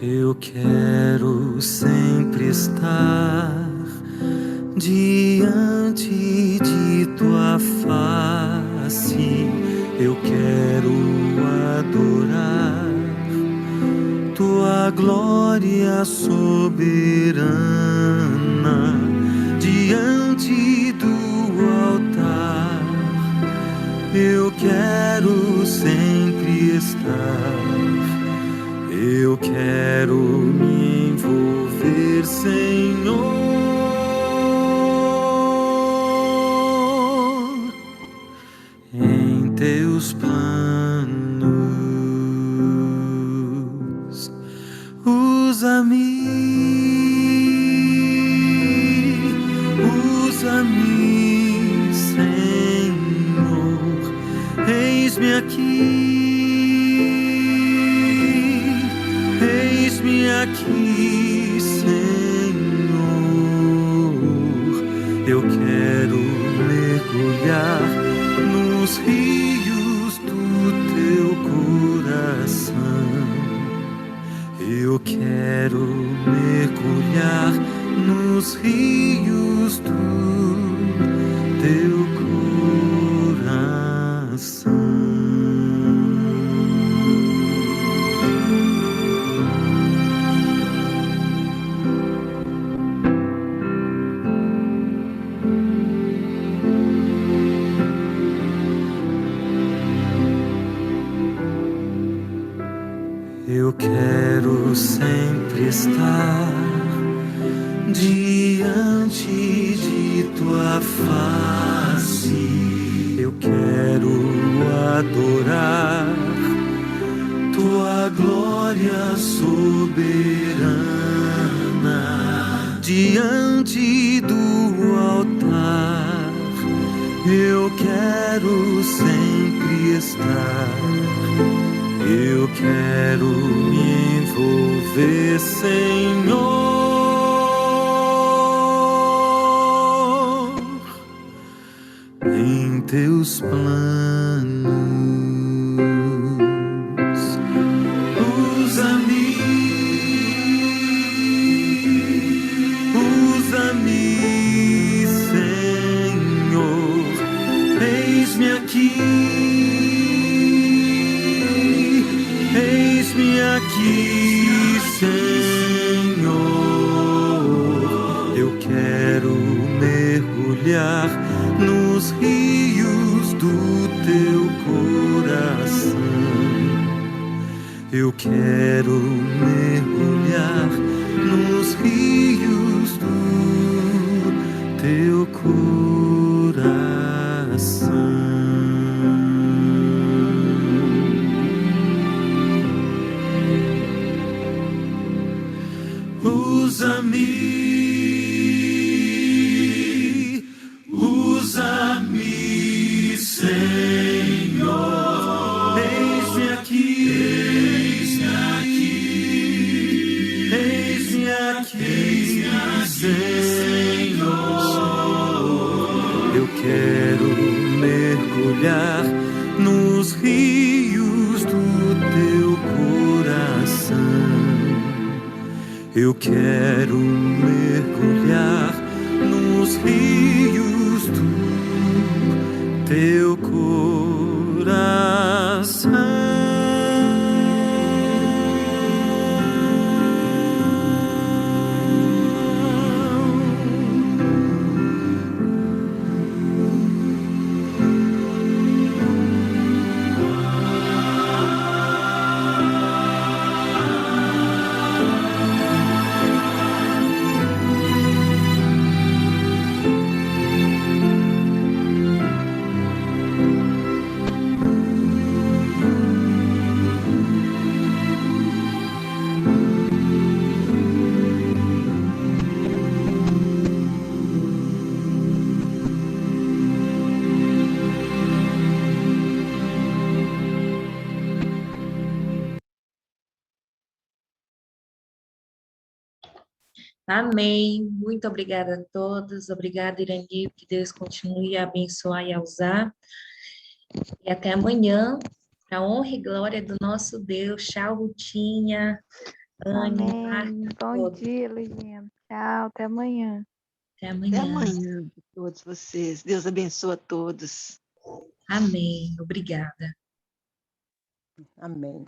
Eu quero sempre estar diante de tua face. Eu quero adorar tua glória soberana diante do altar. Eu quero sempre estar Eu quero me envolver, Senhor, em teus planos. Usa-me, Senhor, eis-me aqui, Senhor. Eu quero mergulhar nos rios do teu coração. Eu quero mergulhar nos rios do teu coração. Eu quero sempre estar diante de tua face. Eu quero adorar tua glória soberana diante do altar. Eu quero sempre estar. Eu quero me envolver, Senhor, em teus planos. Usa-me, Senhor, eis-me aqui. Eis-me aqui, Senhor. Eu quero mergulhar nos rios do teu coração. Eu quero mergulhar nos rios do teu coração. Usa-me, Senhor, eis-me aqui, Senhor. Eu quero mergulhar nos rios do teu coração. Eu quero mergulhar nos rios do teu coração. Amém. Muito obrigada a todos. Obrigada, Irani. Que Deus continue a abençoar e a usar. E até amanhã, a honra e glória do nosso Deus. Tchau, Rutinha, Anne, Amém. Bom dia, Luizinha. Tchau, até amanhã. Até Até amanhã. amanhã, todos vocês. Deus abençoe a todos. Amém. Obrigada. Amém.